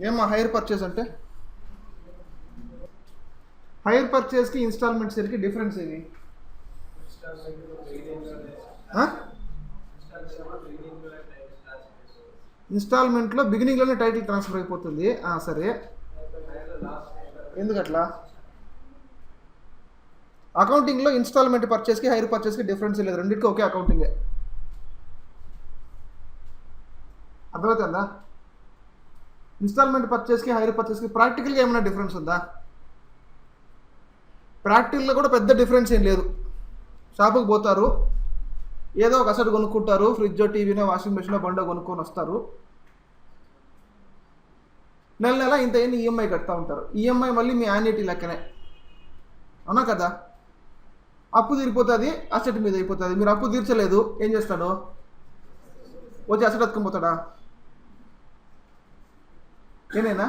ఏమా hire purchase అంటే? Hire పర్చేస్కి instalment సేల్కి డిఫరెన్స్ ఏమి? ఇన్స్టాల్మెంట్లో బిగినింగ్లోనే టైటిల్ ట్రాన్స్ఫర్ అయిపోతుంది. సరే, ఎందుకట్లా? అకౌంటింగ్లో ఇన్స్టాల్మెంట్ పర్చేస్కి హైర్ పర్చేస్కి డిఫరెన్స్ లేదు, రెండింటికి ఒకే అకౌంటింగే. అర్థమవుతుందా? ఇన్స్టాల్మెంట్ పర్చేస్కి హైర్ పర్చేస్కి ప్రాక్టికల్గా ఏమైనా డిఫరెన్స్ ఉందా? ప్రాక్టికల్గా కూడా పెద్ద డిఫరెన్స్ ఏం లేదు. షాపుకి పోతారు, ఏదో ఒక అసెట్ కొనుక్కుంటారు, ఫ్రిడ్జో టీవీనో వాషింగ్ మెషినో బండో కొనుక్కొని వస్తారు, నెల నెల ఇంత అయ్యి ఈఎంఐ కడతా ఉంటారు. ఈఎంఐ మళ్ళీ మీ యాన్యుటీ లెక్కనే, అవునా కదా? అప్పు తీరిపోతుంది, అసెట్ మీద అయిపోతుంది. మీరు అప్పు తీర్చలేదు, ఏం చేస్తాడు? వచ్చి అసెట్ ఎత్తుకుపోతాడా? ఏనైనా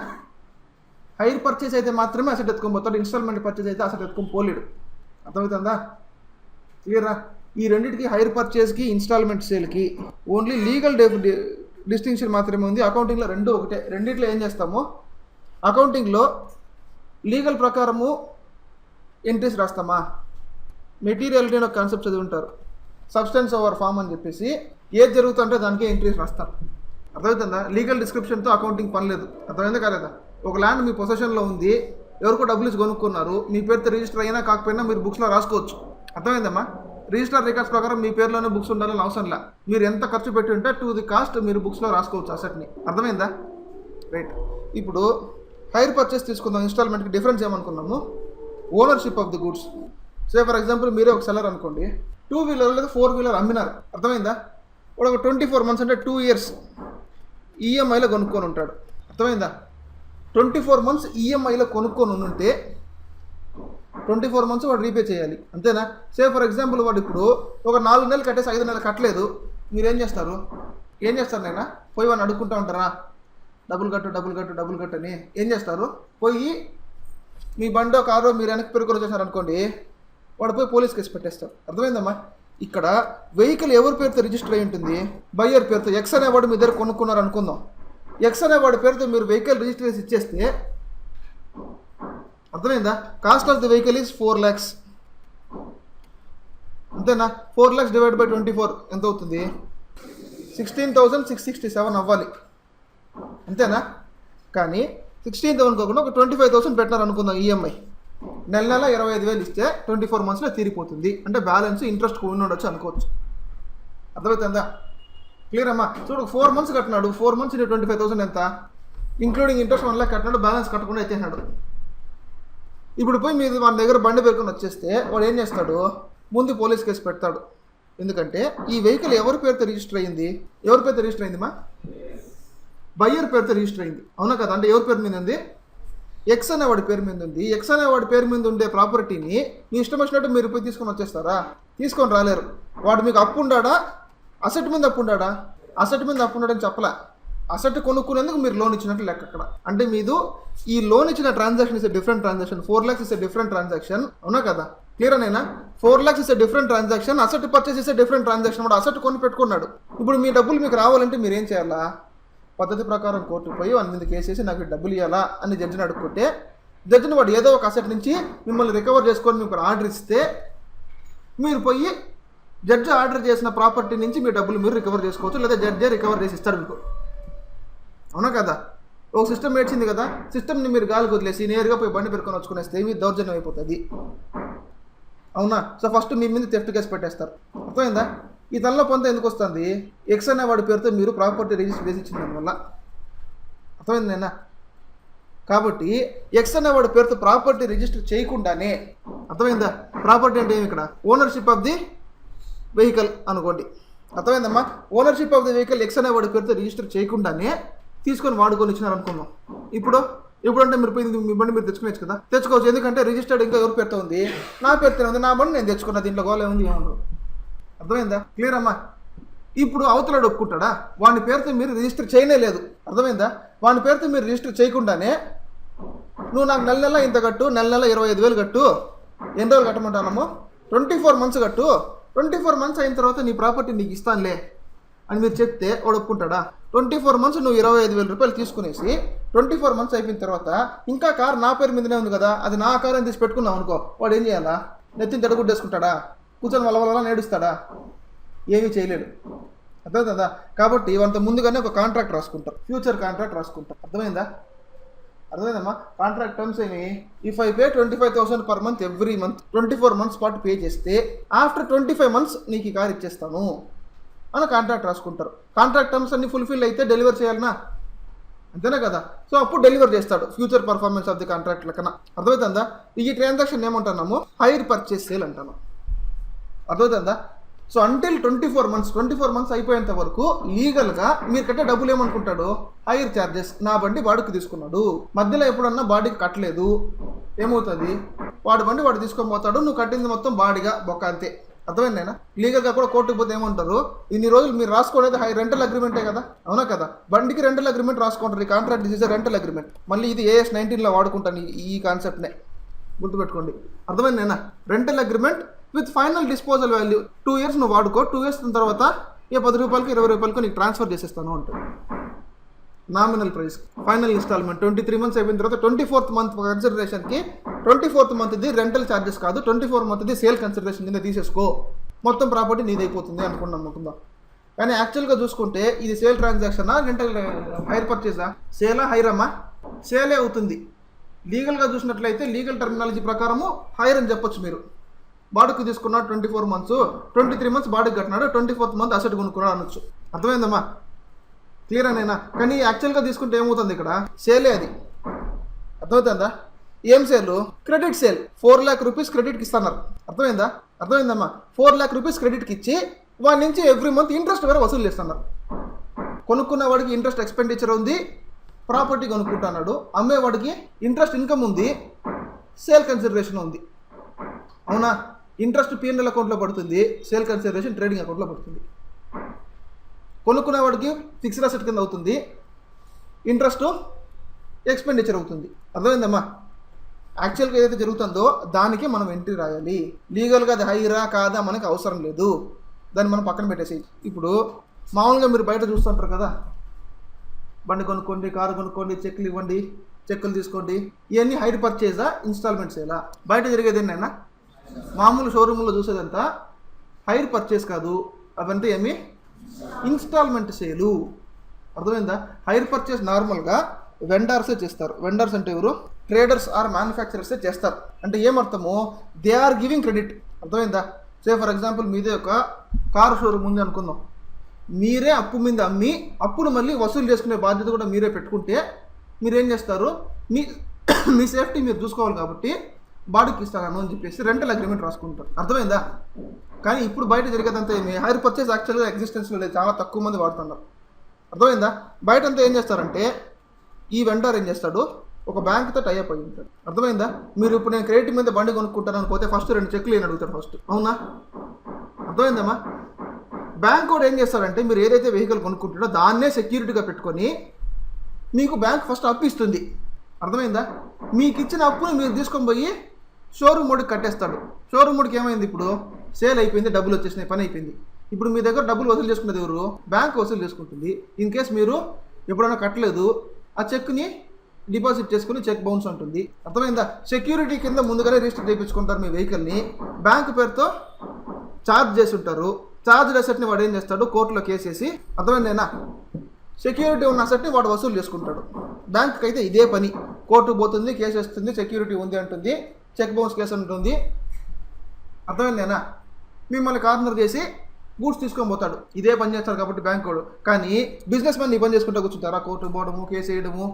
హైర్ పర్చేస్ అయితే మాత్రమే అసెట్ ఎత్తుకొని పోతాడు, ఇన్స్టాల్మెంట్ పర్చేస్ అయితే అసెట్ ఎత్తుకొని పోలేడు. అర్థమవుతుందా? క్లియరా? ఈ రెండింటికి హైర్ పర్చేస్కి ఇన్స్టాల్మెంట్ సేల్కి ఓన్లీ లీగల్ డిస్టింక్షన్ మాత్రమే ఉంది. అకౌంటింగ్లో రెండు ఒకటే. రెండిట్లో ఏం చేస్తాము? అకౌంటింగ్లో లీగల్ ప్రకారము ఎంట్రీస్ రాస్తామా? మెటీరియాలిటీ అని ఒక కాన్సెప్ట్ చదివి ఉంటారు, సబ్స్టెన్స్ ఓవర్ ఫామ్ అని చెప్పేసి. ఏది జరుగుతుంటే దానికి ఎంట్రీస్ రాస్తారు. అర్థమవుతుందా? లీగల్ డిస్క్రిప్షన్తో అకౌంటింగ్ పని లేదు. అర్థమైందా కాలేదా? ఒక ల్యాండ్ మీ పొజిషన్లో ఉంది, ఎవరికో డబ్బులు ఇచ్చి కొనుక్కున్నారు, మీ పేరుతో రిజిస్టర్ అయినా కాకపోయినా మీరు బుక్స్లో రాసుకోవచ్చు. అర్థమైందమ్మా? రిజిస్టర్ రికార్డ్స్ ప్రకారం మీ పేరులోనే బుక్స్ ఉండాలని అవసరం లే. మీరు ఎంత ఖర్చు పెట్టి ఉంటే టు ది కాస్ట్ మీరు బుక్స్లో రాసుకోవచ్చు అసెట్ని. అర్థమైందా? రైట్. ఇప్పుడు హైర్ పర్చేస్ తీసుకుందాం. ఇన్స్టాల్మెంట్కి డిఫరెన్స్ ఏమనుకున్నాము? Ownership of the goods. Say for example మీరే ఒక సెల్లర్ అనుకోండి, 2 వీలర్ లేదా 4 వీలర్ అమ్మినారు. అర్థమైందా? వాడు ఒక 24 మంత్స్ అంటే 2 ఇయర్స్ ఈఎంఐలో కొనుక్కొని ఉంటాడు. అర్థమైందా? 24 మంత్స్ ఈఎంఐలో కొనుక్కొని ఉంటే 24 మంత్స్ వాడు రీపే చేయాలి. అంతేనా? సే ఫర్ ఎగ్జాంపుల్ వాడు ఇప్పుడు ఒక 4 నెలలు కట్టేసి 5 నెలలు కట్టలేదు. మీరేం చేస్తారు? ఏం చేస్తారు? నైనా పోయి వాడిని అడుక్కుంటూ ఉంటారా? డబ్బులు కట్టు అని. ఏం చేస్తారు? పోయి మీ బండో కారో మీరు వెనక్కి పెరుగురు చేశారు అనుకోండి, వాడు పోయి పోలీస్ కేసు పెట్టేస్తారు. అర్థమైందమ్మా? ఇక్కడ వెహికల్ ఎవరి పేరుతో రిజిస్టర్ అయి ఉంటుంది? బయ్యర్ పేరుతో. ఎక్స్ అనేవాడు మీ దగ్గర కొనుక్కున్నారు అనుకుందాం. ఎక్స్ అనేవాడి పేరుతో మీరు వెహికల్ రిజిస్టర్ చేసి ఇచ్చేస్తే, అర్థమైందా? Cost of the vehicle is 4 lakhs. అంతేనా? 4 lakhs డివైడ్ బై 24 ఎంత అవుతుంది? 16,667 అవ్వాలి. అంతేనా? కానీ 16,000 కాకుండా ఒక 25,000 పెట్టినారు అనుకుందాం ఈఎంఐ. నెల 25,000 ఇస్తే 24 మంత్స్లో తీరిపోతుంది. అంటే బ్యాలెన్స్ ఇంట్రెస్ట్ ఉండి ఉండొచ్చు అనుకోవచ్చు. అర్థమవుతుందా? క్లియర్ అమ్మా? చూడు, 4 మంత్స్ కట్టినాడు. 4 మంత్స్ 25,000 ఎంత? ఇంక్లూడింగ్ ఇంట్రెస్ట్ 1 lakh కట్టినాడు, బ్యాలెన్స్ కట్టకుండా ఎత్తేసినాడు. ఇప్పుడు పోయి మీరు మన దగ్గర బండి పెరుకొని వచ్చేస్తే వాడు ఏం చేస్తాడు? ముందు పోలీస్ కేసు పెడతాడు. ఎందుకంటే ఈ వెహికల్ ఎవరి పేరుతో రిజిస్టర్ అయింది? ఎవరి పేరుతో రిజిస్టర్ అయింది? బయ్యర్ పేరుతో రిజిస్టర్ అయింది, అవునా కదా? అంటే ఎవరి పేరు మీద ఉంది? ఎక్స్ అనేవాడి పేరు మీద ఉంది. ఎక్స్ అనేవాడి పేరు మీద ఉండే ప్రాపర్టీని మీ ఇష్టం వచ్చినట్టు మీరు పోయి తీసుకొని వచ్చేస్తారా? తీసుకొని రాలేరు. వాడు మీకు అప్పు ఉండాడా? అసెట్ మీద అప్పు ఉండాడా? అసెట్ మీద అప్పు ఉన్నాడని చెప్పలే. అసెట్ కొనుక్కునేందుకు మీరు లోన్ ఇచ్చినట్టు లెక్క అక్కడ. అంటే మీరు ఈ లోన్ ఇచ్చిన transaction is a different transaction. 4 lakhs is a different transaction, అవునా కదా? క్లియర్ అనేనా? 4 lakhs is a different transaction, asset purchase is a different transaction. వాడు అసెట్ కొని పెట్టుకున్నాడు. ఇప్పుడు మీ డబ్బులు మీకు రావాలంటే మీరు ఏం చేయాలా? పద్ధతి ప్రకారం కోర్టుకు పోయి వాని మీద కేసు వేసి నాకు డబ్బులు ఇవ్వాలా అని జడ్జిని అడుక్కుంటే, జడ్జిని వాడు ఏదో ఒక అసెట్ నుంచి మిమ్మల్ని రికవర్ చేసుకొని మీకు ఆర్డర్ ఇస్తే, మీరు పోయి జడ్జి ఆర్డర్ చేసిన ప్రాపర్టీ నుంచి మీ డబ్బులు మీరు రికవర్ చేసుకోవచ్చు, లేదా జడ్జే రికవర్ చేసి ఇస్తారు మీకు, అవునా కదా? ఒక సిస్టమ్ ఏడ్చింది కదా, సిస్టమ్ని మీరు గాలికి వదిలేసి నేరుగా పోయి బండి పెట్టుకొని వచ్చుకునేస్తే మీ దౌర్జన్యం అయిపోతుంది, అవునా? సో ఫస్ట్ మీ మీద థెఫ్ట్ కేసు పెట్టేస్తారు. అర్థమైందా? ఈ తనలో పొంత ఎందుకు వస్తుంది? ఎక్స్ అనే వాడి పేరుతో మీరు ప్రాపర్టీ రిజిస్టర్ చేసి ఇచ్చిన దానివల్ల. అర్థమైందేనా? కాబట్టి ఎక్స్ అనే వాడి పేరుతో ప్రాపర్టీ రిజిస్టర్ చేయకుండానే, అర్థమైందా? ప్రాపర్టీ అంటే ఏమి ఇక్కడ? ఓనర్షిప్ ఆఫ్ ది వెహికల్ అనుకోండి. అర్థమైందమ్మా? Ownership of the vehicle X అనే వాడి పేరుతో రిజిస్టర్ చేయకుండానే తీసుకొని వాడుకొని ఇచ్చినారు అనుకుందాం. ఇప్పుడంటే మీరు పోయింది మీ బండి మీరు తెచ్చుకోవచ్చు కదా? తెచ్చుకోవచ్చు. ఎందుకంటే రిజిస్టర్డ్ ఇంకా ఎవరి పేరుతో ఉంది? నా పేరుతో ఉంది. నా బండి నేను తెచ్చుకున్నా, దీంట్లో గోల ఉంది ఏమన్నా. అర్థమైందా? క్లియర్ అమ్మా? ఇప్పుడు అవతలాడు ఒప్పుకుంటాడా? వాని పేరుతో మీరు రిజిస్టర్ చేయనే లేదు. అర్థమైందా? వాని పేరుతో మీరు రిజిస్టర్ చేయకుండానే నువ్వు నాకు నెల ఇంత కట్టు, నెల 25,000 కట్టు, ఎన్ని రోజులు కట్టమంటానమ్మో? 24 మంత్స్ కట్టు, 24 మంత్స్ అయిన తర్వాత నీ ప్రాపర్టీ నీకు ఇస్తానులే అని మీరు చెప్తే వాడు ఒప్పుకుంటాడా? 24 months నువ్వు 25,000 రూపాయలు తీసుకునేసి 24 months అయిపోయిన తర్వాత ఇంకా కార్ నా పేరు మీదనే ఉంది కదా, అది నా కార్ అని తీసి పెట్టుకున్నావు అనుకో, వాడు ఏం చేయాలా? నెత్తిని జడగుడ్డేసుకుంటాడా? కూర్చొని వల్ల నేడుస్తాడా? ఏమీ చేయలేడు. అర్థమవుతుందా? కాబట్టి అంత ముందుగానే ఒక కాంట్రాక్ట్ రాసుకుంటారు, ఫ్యూచర్ కాంట్రాక్ట్ రాసుకుంటారు. అర్థమైందమ్మా? కాంట్రాక్ట్ టర్మ్స్ ఏమి? If I pay 25,000 per month every month 24 months పాటు పే చేస్తే ఆఫ్టర్ 25 months నీకు ఈ కార్ ఇచ్చేస్తాను అని కాంట్రాక్ట్ రాసుకుంటారు. కాంట్రాక్ట్ టర్మ్స్ అన్ని ఫుల్ఫిల్ అయితే డెలివర్ చేయాలనా? అంతేనా కదా? సో అప్పుడు డెలివర్ చేస్తాడు future performance of the contract లెక్కన. అర్థమవుతుందా? ఈ ట్రాన్సాక్షన్ ఏమంటున్నాము? హైర్ పర్చేస్ సేల్ అంటాను. అర్థమవుతుందా? సో అంటిల్ 24 months అయిపోయేంత వరకు లీగల్గా మీరు కట్టే డబ్బులు ఏమనుకుంటాడు? Hire charges. నా బండి బాడుకు తీసుకున్నాడు, మధ్యలో ఎప్పుడన్నా బాడీకి కట్టలేదు, ఏమవుతుంది? వాడు తీసుకొని పోతాడు, నువ్వు కట్టింది మొత్తం బాడీగా బొక్క, అంతే. అర్థమైందేనా? లీగల్గా కూడా కోర్టుకు పోతే ఏమంటారు? ఇన్ని రోజులు మీరు రాసుకోలేదు హై రెంటల్ అగ్రిమెంటే కదా, అవునా కదా? బండికి రెంటల్ అగ్రిమెంట్ రాసుకుంటారు. ఈ కాంట్రాక్ట్ డిసీజ్ రెంటల్ అగ్రిమెంట్. మళ్ళీ ఇది AS 19లో వాడుకుంటాను ఈ కాన్సెప్ట్నే, గుర్తుపెట్టుకోండి. అర్థమైందేనా? Rental agreement with final disposal value 2 years నువ్వు వాడుకో, 2 years తర్వాత 10 రూపాయలకి 20 రూపాయలకి నీకు ట్రాన్స్ఫర్ చేసేస్తాను అంటాడు. Nominal price. Final instalment 23 months అయిపోయిన తర్వాత 24th month కన్సిడరేషన్కి 24th monthది రెంటల్ ఛార్జెస్ కాదు, 24th monthది సేల్ కన్సిడరేషన్ కింద తీసేసుకో, మొత్తం ప్రాపర్టీ నీదైపోతుంది అనుకుందాం. కానీ యాక్చువల్గా చూసుకుంటే ఇది సేల్ ట్రాన్సాక్షనా, రెంటల్ హైర్ పర్చేసా? సేలా హైరమ్మా? సేలే అవుతుంది. లీగల్గా చూసినట్లయితే లీగల్ టర్మినాలజీ ప్రకారము హైర్ అని చెప్పొచ్చు. మీరు బాడుకు తీసుకున్నాడు 24 months, 23 months బాడుకు కట్టినాడు, 24th month asset కొనుక్కున్నాడు అనొచ్చు. అర్థమైందమ్మా? క్లియర్ అనేనా? కానీ యాక్చువల్గా తీసుకుంటే ఏమవుతుంది? ఇక్కడ సేలే అది. అర్థమవుతుందా? ఏం sale? Credit sale. 4 lakh rupees క్రెడిట్కి ఇస్తున్నారు. అర్థమైందమ్మా? 4 lakh rupees క్రెడిట్కి ఇచ్చి వాడి నుంచి ఎవ్రీ మంత్ ఇంట్రెస్ట్ వేరే వసూలు చేస్తున్నారు. కొనుక్కున్న వాడికి ఇంట్రెస్ట్ ఎక్స్పెండిచర్ ఉంది, ప్రాపర్టీ కొనుక్కుంటున్నాడు. అమ్మేవాడికి ఇంట్రెస్ట్ ఇన్కమ్ ఉంది, సేల్ కన్సిడరేషన్ ఉంది. అవునా? ఇంట్రెస్ట్ P&L అకౌంట్లో పడుతుంది, సేల్ కన్సిడరేషన్ ట్రేడింగ్ అకౌంట్లో పడుతుంది. కొనుక్కునేవాడికి ఫిక్స్డ్ అసెట్ కింద అవుతుంది, ఇంట్రెస్ట్ ఎక్స్పెండిచర్ అవుతుంది. అర్థమైందమ్మా? యాక్చువల్గా ఏదైతే జరుగుతుందో దానికి మనం ఎంట్రీ రాయాలి. లీగల్గా అది హైరా కాదా మనకి అవసరం లేదు, దాన్ని మనం పక్కన పెట్టేసి. ఇప్పుడు మామూలుగా మీరు బయట చూస్తుంటారు కదా, బండి కొనుక్కోండి, కారు కొనుక్కోండి, చెక్కులు ఇవ్వండి, చెక్కులు తీసుకోండి, ఇవన్నీ హైర్ పర్చేజా, ఇన్స్టాల్మెంట్స్ ఎలా? బయట జరిగేది ఏంటైనా మామూలు షోరూంలో చూసేదంతా హైర్ పర్చేస్ కాదు, అవంతా ఏమి ఇన్స్టాల్మెంట్ సేలు. అర్థమైందా? హైర్ పర్చేస్ నార్మల్గా వెండర్సే చేస్తారు. వెండర్స్ అంటే ఎవరు? ట్రేడర్స్ ఆర్ మ్యానుఫ్యాక్చరర్సే చేస్తారు. అంటే ఏమర్థము? They are giving credit. అర్థమైందా? సే ఫర్ ఎగ్జాంపుల్ మీదే ఒక కారు షోరూమ్ ఉంది అనుకుందాం, మీరే అప్పు మీద అమ్మి అప్పును మళ్ళీ వసూలు చేసుకునే బాధ్యత కూడా మీరే పెట్టుకుంటే మీరేం చేస్తారు? మీ సేఫ్టీ మీరు చూసుకోవాలి కాబట్టి బాడుకి ఇస్తాను అని చెప్పేసి రెంటల్ అగ్రిమెంట్ రాసుకుంటారు. అర్థమైందా? కానీ ఇప్పుడు బయట జరిగేదంతా ఏమి? హైర్ పర్చేస్ యాక్చువల్గా ఎగ్జిస్టెన్స్లో లేదు, చాలా తక్కువ మంది వాడుతున్నారు. అర్థమైందా? బయట అంతా ఏం చేస్తారంటే ఈ వెండర్ ఏం చేస్తాడు? ఒక బ్యాంక్తో టైఅప్ అయి ఉంటాడు. అర్థమైందా? మీరు ఇప్పుడు నేను క్రెడిట్ మీద బండి కొనుక్కుంటానని పోతే ఫస్ట్ 2 చెక్లు ఏం అడుగుతాడు ఫస్ట్, అవునా? అర్థమైందమ్మా? బ్యాంక్ కూడా ఏం చేస్తారంటే మీరు ఏదైతే వెహికల్ కొనుక్కుంటాడో దాన్నే సెక్యూరిటీగా పెట్టుకొని మీకు బ్యాంక్ ఫస్ట్ అప్పు ఇస్తుంది. అర్థమైందా? మీకు ఇచ్చిన అప్పుని మీరు తీసుకొని పోయి షోరూమ్ మోడికి కట్టేస్తాడు. షోరూమ్ మోడికి ఏమైంది? ఇప్పుడు సేల్ అయిపోయింది, డబ్బులు వచ్చేసినాయి, పని అయిపోయింది. ఇప్పుడు మీ దగ్గర డబ్బులు వసూలు చేసుకునేది ఎవరు? బ్యాంక్ వసూలు చేసుకుంటుంది. ఇన్ కేస్ మీరు ఎప్పుడైనా కట్టలేదు, ఆ చెక్ని డిపాజిట్ చేసుకుని చెక్ బౌన్స్ ఉంటుంది. అర్థమైందా? సెక్యూరిటీ కింద ముందుగానే రిజిస్టర్ చేయించుకుంటారు మీ వెహికల్ని, బ్యాంక్ పేరుతో ఛార్జ్ చేసి ఉంటారు. ఛార్జ్ అసెట్ని వాడు ఏం చేస్తాడు? కోర్టులో కేసు వేసి, అర్థమైందేనా? సెక్యూరిటీ ఉన్న అసెట్ని వాడు వసూలు చేసుకుంటాడు. బ్యాంక్కి అయితే ఇదే పని, కోర్టుకు పోతుంది, కేసు వస్తుంది, సెక్యూరిటీ ఉంది అంటుంది, చెక్ బౌన్స్ కేసు ఉంటుంది. అర్థమైందేనా? మిమ్మల్ని కార్నర్ చేసి గూడ్స్ తీసుకొని పోతాడు. ఇదే పని చేస్తారు కాబట్టి బ్యాంక్ వాడు. కానీ బిజినెస్ మ్యాన్ ఈ పని చేసుకుంటూ కూర్చుంటారా? కోర్టు పోవడము, కేసు వేయడము,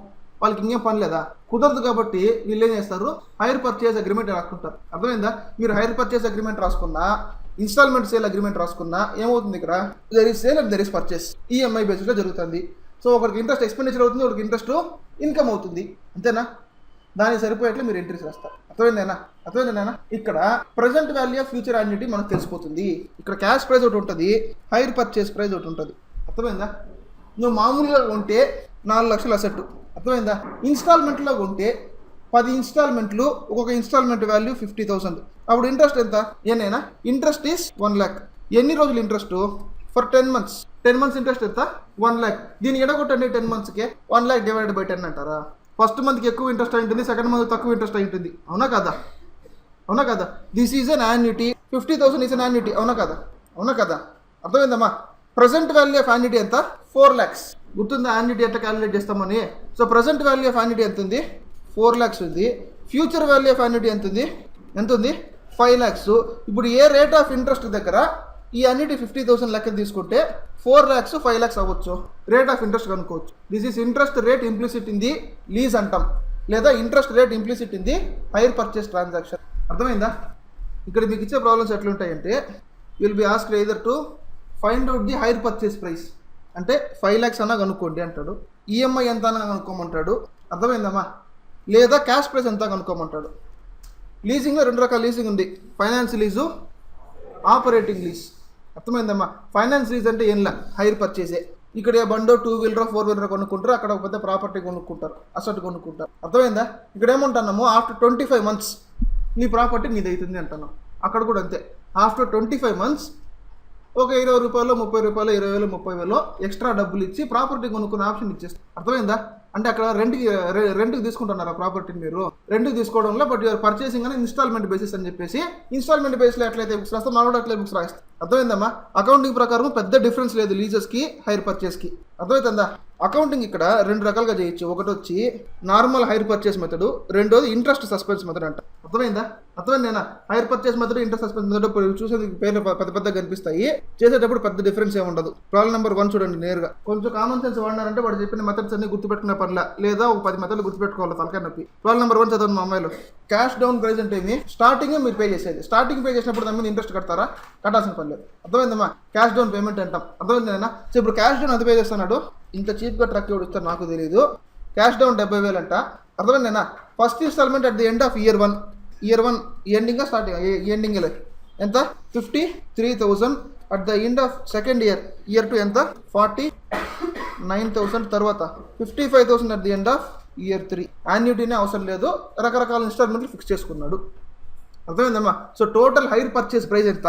వాళ్ళకి ఇంకేం పని లేదా? కుదరదు. కాబట్టి వీళ్ళు ఏం చేస్తారు? హైర్ పర్చేస్ అగ్రిమెంట్ రాసుకుంటారు. అర్థమైందా? మీరు హైర్ పర్చేస్ అగ్రిమెంట్ రాసుకున్నా, ఇన్స్టాల్మెంట్ సేల్ అగ్రిమెంట్ రాసుకున్నా ఏమవుతుంది? ఇక్కడ there is sale and there is purchase, EMI బేసిస్లో జరుగుతుంది. సో ఒకరికి ఇంట్రెస్ట్ ఎక్స్పెండిచర్ అవుతుంది, ఒకరికి ఇంట్రెస్ట్ ఇన్కమ్ అవుతుంది. అంతేనా? దానికి సరిపోయేట్లు మీరు ఎంట్రీస్ రాస్తారు. అర్థమైందేనా? ఇక్కడ present value of future annuity మనకు తెలిసిపోతుంది. ఇక్కడ క్యాష్ ప్రైజ్ ఒకటి ఉంటుంది, హైర్ పర్చేస్ ప్రైజ్ ఒకటి ఉంటుంది. అర్థమైందా? నువ్వు మామూలుగా ఉంటే 4 లక్షల అసెట్. అర్థమైందా? ఇన్స్టాల్మెంట్లో ఉంటే 10 ఇన్స్టాల్మెంట్లు, ఒక్కొక్క ఇన్స్టాల్మెంట్ వాల్యూ 50,000. అప్పుడు ఇంట్రెస్ట్ ఎంత? ఏనైనా ఇంట్రెస్ట్ ఈస్ 1 lakh. ఎన్ని రోజులు interest? For 10 months. 10 months interest ఎంత 1 lakh. దీన్ని ఎడగొట్టండి 10 monthsకి 1 lakh డివైడెడ్ బై 10 అంటారా? ఫస్ట్ మంత్కి ఎక్కువ ఇంట్రెస్ట్ అయి ఉంటుంది, సెకండ్ మంత్ తక్కువ ఇంట్రెస్ట్ అయి ఉంటుంది. అవునా కదా? అవునా కదా? This is an annuity. 50,000 is an annuity. అవునా కదా? అవునా కదా? అర్థమైందమ్మా? ప్రజెంట్ వాల్యూ ఆఫ్ యాన్యుటీ ఎంత? 4 lakhs. గుర్తుందా యాన్యుటీ ఎట్లా క్యాలిక్యులేట్ చేస్తామని? So present value of annuity ఎంత ఉంది? 4 lakhs ఉంది. ఫ్యూచర్ వాల్యూ ఆఫ్ యాన్యుటీ ఎంత ఉంది? 5 lakhs. ఇప్పుడు ఏ రేట్ ఆఫ్ ఇంట్రెస్ట్ దగ్గర ఈ యాన్యుటీ 50,000 లెక్క తీసుకుంటే 4 lakhs 5 lakhs అవ్వచ్చు. రేట్ ఆఫ్ ఇంట్రెస్ట్ కనుక్కోవచ్చు. This is interest rate implicit in the lease అంటాం, లేదా interest rate implicit in the hire purchase transaction. అర్థమైందా? ఇక్కడ మీకు ఇచ్చే ప్రాబ్లమ్స్ ఎట్లుంటాయంటే will be asked either to find out the hire purchase price, అంటే 5 lakhs అన్నా కనుక్కోండి అంటాడు, ఈఎంఐ ఎంత అన్నా కనుక్కోమంటాడు. అర్థమైందమ్మా? లేదా క్యాష్ ప్రైస్ ఎంత కనుక్కోమంటాడు. లీజింగ్లో 2 రకాల లీజింగ్ ఉంది, ఫైనాన్స్ లీజు, ఆపరేటింగ్ లీజ్. అర్థమైందమ్మా? ఫైనాన్స్ లీజ్ అంటే ఏంలా హైర్ పర్చేసే. ఇక్కడ ఏ బండో 2 వీలర్ 4 వీలర్ కొనుక్కుంటారు, అక్కడ ఒక పెద్ద ప్రాపర్టీ కొనుక్కుంటారు, అసెట్ కొనుక్కుంటారు. అర్థమైందా? ఇక్కడ ఏమంటున్నాము ఆఫ్టర్ 25 months నీ ప్రాపర్టీ నీది అవుతుంది అంటున్నాం. అక్కడ కూడా అంతే, ఆఫ్టర్ 25 months ఒక 20 రూపాయలు 30 రూపాయలు 20,000 30,000 ఎక్స్ట్రా డబ్బులు ఇచ్చి ప్రాపర్టీ కొనుక్కునే ఆప్షన్ ఇచ్చేస్తారు. అర్థమైందా? అంటే అక్కడ రెంట్కి తీసుకుంటున్నారు ఆ ప్రాపర్టీని. మీరు రెంట్కి తీసుకోవడంలో బట్ యూఆర్ పర్చేసింగ్ అని ఇన్స్టాల్మెంట్ బేసిస్ అని చెప్పేసి ఇన్స్టాల్మెంట్ బేస్లో ఎట్లయితే బుక్స్ రాస్తాం మనం కూడా అట్లే బుక్స్ రాస్తాం. అర్థమైందమ్మా? అకౌంటింగ్ ప్రకారం పెద్ద డిఫరెన్స్ లేదు లీజెస్కి హైర్ పర్చేస్కి. అర్థమవుతుందా? అకౌంటింగ్ ఇక్కడ 2 రకాలుగా చేయొచ్చు. ఒకటి వచ్చి నార్మల్ హైర్ పర్చేస్ మెథడ్, రెండోది ఇంట్రెస్ట్ సస్పెన్స్ మెథడ్ అంట. అర్థమైందా? అర్థమైందేనా? Hire purchase method, interest suspense method చూసేది పేర్లు పెద్ద పెద్దగా కనిపిస్తాయి, చేసేటప్పుడు పెద్ద డిఫరెన్స్ ఏమి ఉండదు. ప్రాబ్లం నెంబర్ 1 చూడండి నేరుగా. కొంచెం కామన్ సెన్స్ వాడినారంటే వాడు చెప్పిన మెథడ్స్ అన్ని గుర్తుపెట్టుకునే పర్లా, లేదా ఒక 10 మెథడ్లు గుర్తుపెట్టుకోవాలి తలకాయ నొప్పి. ప్రాబ్లం నెంబర్ 1 చదవండి మా అమ్మాయిలు. క్యాష్ డౌన్ ప్రైస్ అంటే ఏమి? స్టార్టింగ్ మీరు పే చేసేది. స్టార్టింగ్ పే చేసినప్పుడు దాని మీద ఇంట్రెస్ట్ కడతారా? కట్టాల్సిన పని లేదు. అర్థమైందమ్మా? క్యాష్ డౌన్ పేమెంట్ అంటాం. అర్థమైందేనా? సో ఇప్పుడు క్యాష్ డౌన్ ఎంత పే చేస్తున్నాడు? ఇంత చీప్గా ట్రక్ ఎవడు ఇస్తారు నాకు తెలియదు. క్యాష్ డౌన్ 70,000 అంట. అర్థమైందేనా? First instalment at the end of year 1 ఎండింగ్గా స్టార్టింగ్ ఎండింగ్ ఎంత? 53,000. At the end of second year 2 ఎంత? 49,000. తర్వాత 55,000 at the end of year 3. యాన్యుటీనే అవసరం లేదు, రకరకాల ఇన్స్టాల్మెంట్లు ఫిక్స్ చేసుకున్నాడు. అర్థమైందమ్మా? So total hire purchase price ఎంత?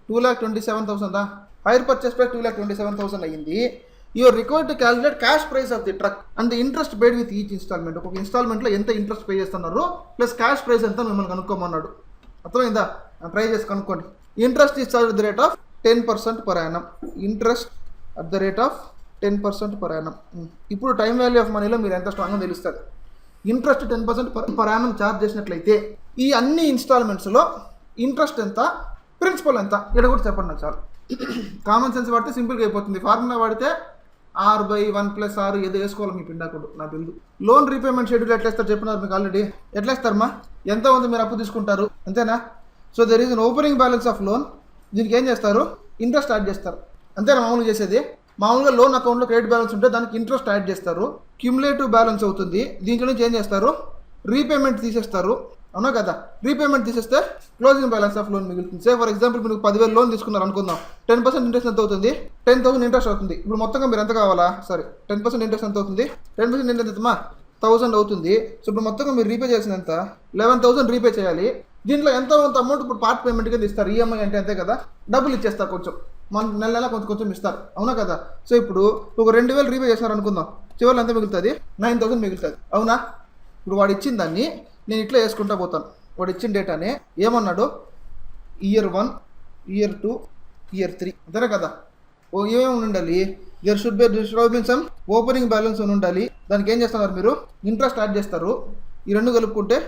2,27,000. హైర్ పర్చేస్ ప్రైస్ 2,27,000 అయ్యింది. You are required to calculate cash price of the truck and the interest paid with each instalment. ఒక ఇన్స్టాల్మెంట్లో ఎంత ఇంట్రెస్ట్ పే చేస్తున్నారు ప్లస్ క్యాష్ ప్రైస్ ఎంత మిమ్మల్ని కనుక్కోమన్నాడు. అర్థమైందా? ట్రై చేసి కనుక్కోండి. Interest is charge at the rate of 10% per annum. Interest at the rate of 10% per annum. ఇప్పుడు time value of మనీలో మీరు ఎంత స్ట్రాంగ్గా తెలుస్తుంది. ఇంట్రెస్ట్ 10% per annum ఛార్జ్ చేసినట్లయితే ఈ అన్ని ఇన్స్టాల్మెంట్స్లో ఇంట్రెస్ట్ ఎంత, ప్రిన్సిపల్ ఎంత, ఇక్కడ కూడా చెప్పండి నాకు చాలు. కామన్ సెన్స్ వాడితే సింపుల్గా అయిపోతుంది. ఫార్ములా వాడితే R/1+R ఏదో వేసుకోవాలి మీ పిండాకుడు నాకు తెలుసు. లోన్ రీపేమెంట్ షెడ్యూల్ ఎట్లా ఇస్తారు చెప్పినారు మీకు ఆల్రెడీ. ఎట్లా ఇస్తారమ్మా? ఎంత ఉంది మీరు అప్పు తీసుకుంటారు అంతేనా? So there is an opening balance of loan. దీనికి ఏం చేస్తారు? ఇంట్రెస్ట్ యాడ్ చేస్తారు. అంతేనా మామూలుగా చేసేది? మామూలుగా లోన్ అకౌంట్లో క్రెడిట్ బ్యాలెన్స్ ఉంటే దానికి ఇంట్రెస్ట్ యాడ్ చేస్తారు, క్యుములేటివ్ బ్యాలెన్స్ అవుతుంది. దీంట్లో నుంచి ఏం చేస్తారు? రీపేమెంట్ తీసేస్తారు. అవునా కదా? రీపేమెంట్ తీసేస్తే క్లోజింగ్ బ్యాలెన్స్ ఆఫ్ లోన్ మిగులుతుంది. సే ఫర్ ఎగ్జాంపుల్ మీరు 10,000 లోన్ తీసుకున్నారు అనుకుందాం. 10% ఇంట్రెస్ట్ ఎంత అవుతుంది? 10,000 ఇంట్రెస్ట్ అవుతుంది. ఇప్పుడు మొత్తంగా మీరు ఎంత కావాలా? సరే 10% ఇంట్రెస్ట్ ఎంత అవుతుంది? 10% ఇంట్రెస్ట్ ఎంతమా? 1,000 అవుతుంది. సో ఇప్పుడు మొత్తంగా మీరు రీపే చేసిన ఎంత? 11,000 రీపే చేయాలి. దీంట్లో ఎంత అమౌంట్ ఇప్పుడు పార్ట్ పేమెంట్ కింద ఇస్తారు. ఈఎంఐ అంటే అంతే కదా, డబ్బులు ఇచ్చేస్తారు కొంచెం, మన నెల నెల కొంచెం ఇస్తారు. అవునా కదా? సో ఇప్పుడు ఒక 2,000 రీపే చేసినారు అనుకుందాం, చివరిలో ఎంత మిగులుతుంది? 9,000 మిగులుతుంది. అవునా? ఇప్పుడు వాడు ఇచ్చిన దాన్ని నేను ఇట్లా వేసుకుంటా పోతాను. వాడు ఇచ్చిన డేటానే ఏమన్నాడు? ఇయర్ 1, ఇయర్ 2, ఇయర్ 3 అంతేనా కదా? ఏమేమి ఉండాలి? There should be some opening balance అని ఉండాలి. దానికి ఏం చేస్తున్నారు మీరు? ఇంట్రెస్ట్ యాడ్ చేస్తారు. ఈ రెండు కలుపుకుంటే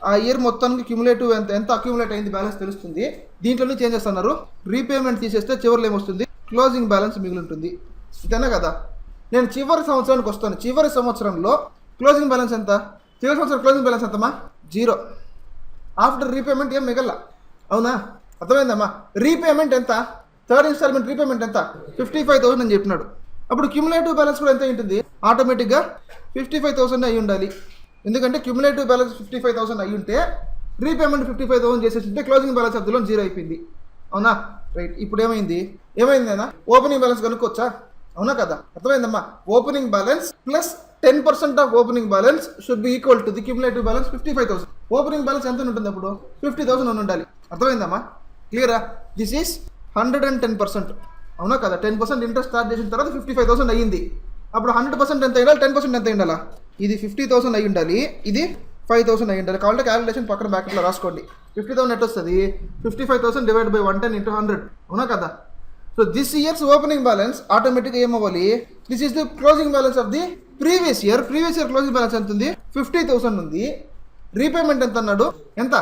ఆ ఇయర్ మొత్తానికి క్యుములేటివ్ ఎంత అక్యుములేట్ అయింది బ్యాలెన్స్ తెలుస్తుంది. దీంట్లో నుంచి ఏం చేస్తున్నారు? రీపేమెంట్ తీసేస్తే చివరిలో ఏమొస్తుంది? క్లోజింగ్ బ్యాలెన్స్ మిగులుంటుంది. అంతేనా కదా? నేను చివరి సంవత్సరానికి వస్తాను. చివరి సంవత్సరంలో క్లోజింగ్ బ్యాలెన్స్ ఎంత? చివరి సంవత్సరం క్లోజింగ్ బ్యాలెన్స్ ఎంతమ్మా? 0. ఆఫ్టర్ రీపేమెంట్ ఏం మిగల. అవునా? అర్థమైందమ్మా? రీపేమెంట్ ఎంత? థర్డ్ ఇన్స్టాల్మెంట్ రీపేమెంట్ ఎంత? 55,000 అని చెప్పినాడు. అప్పుడు క్యుములేటివ్ బ్యాలెన్స్ కూడా ఎంత ఉంటుంది? ఆటోమేటిక్గా 55,000 అయి ఉండాలి. ఎందుకంటే క్యుములేటివ్ బ్యాలెన్స్ 55,000 అయి ఉంటే రీపేమెంట్ 55,000 చేసేసింటే closing balance of the loan 0 అయిపోయింది. అవునా? రైట్. ఇప్పుడు ఏమైందైనా ఓపెనింగ్ బ్యాలెన్స్ కనుక్కోవచ్చా? అవునా కదా? అర్థమైందమ్మా? Opening balance plus 10% of opening balance should be equal to the cumulative balance 55,000. Opening balance ఎంత ఉంటుంది అప్పుడు? 50,000 అని ఉండాలి. అర్థమైందమ్మా? క్లియరా? This is 110%. అవునా కదా? 10% ఇంట్రెస్ట్ స్టార్ట్ చేసిన తర్వాత 55,000 అయ్యింది. అప్పుడు 100% ఎంత అయ్యాలి, 10% ఎంత అయ్యిండాలా? ఇది 50,000 అయ్యి ఉండాలి, ఇది 5,000 అయ్యి ఉండాలి. కాబట్టి క్యాలిక్యులేషన్ పక్కన బ్యాకెట్లో రాసుకోండి. 50,000 ఎట్ వస్తుంది, 55,000 డివైడ్ బై 110 into 100, అవునా కదా? So this year's opening balance ఆటోమేటిక్గా ఏమవ్వాలి, this is the closing balance of the previous year closing balance ఎంత ఉంది, 50,000 ఉంది. రీపేమెంట్ ఎంత అన్నాడు, ఎంత,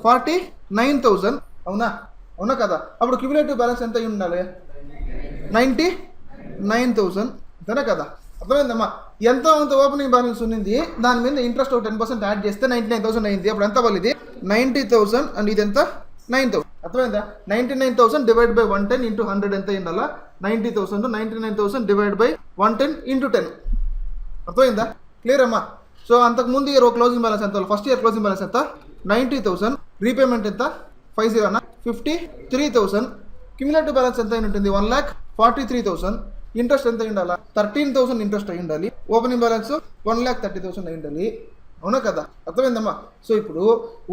49,000, అవునా కదా? అప్పుడు క్యూములేటివ్ బ్యాలెన్స్ ఎంత అయి ఉండాలి, 99,000, అంతేనా కదా? అర్థమైందమ్మా? ఎంత ఓపెనింగ్ బ్యాలెన్స్ ఉంది, దాని మీద ఇంట్రెస్ట్ 10% యాడ్ చేస్తే 99,000 అయింది. అప్పుడు ఎంత వాళ్ళు, ఇది 90,000 అండ్ ఇది ఎంత, 9,000. అర్థమైందా? 99,000 డివైడ్ బై 110 into 100 ఎంత అయిండాలా, 90,000. 99,000 డివైడ్ బై 110 into 10. అర్థమైందా? క్లియర్ అమ్మా? సో అంతకుముందు ఇయర్ క్లోజింగ్ బ్యాలెన్స్ ఎంత, ఫస్ట్ ఇయర్ క్లోజింగ్ బ్యాలెన్స్ ఎంత, 90,000. రీపేమెంట్ ఎంత, 53,000. క్యూములేటివ్ బ్యాలెన్స్ ఎంత అయిన ఉంటుంది, 1,43,000. ఇంట్రెస్ట్ ఎంత ఉండాలా, 13,000 ఇంట్రెస్ట్ అయి ఉండాలి. ఓపెనింగ్ బ్యాలెన్స్ 1,30,000 అయి ఉండాలి, అవునా కదా? అర్థమైందమ్మా? సో ఇప్పుడు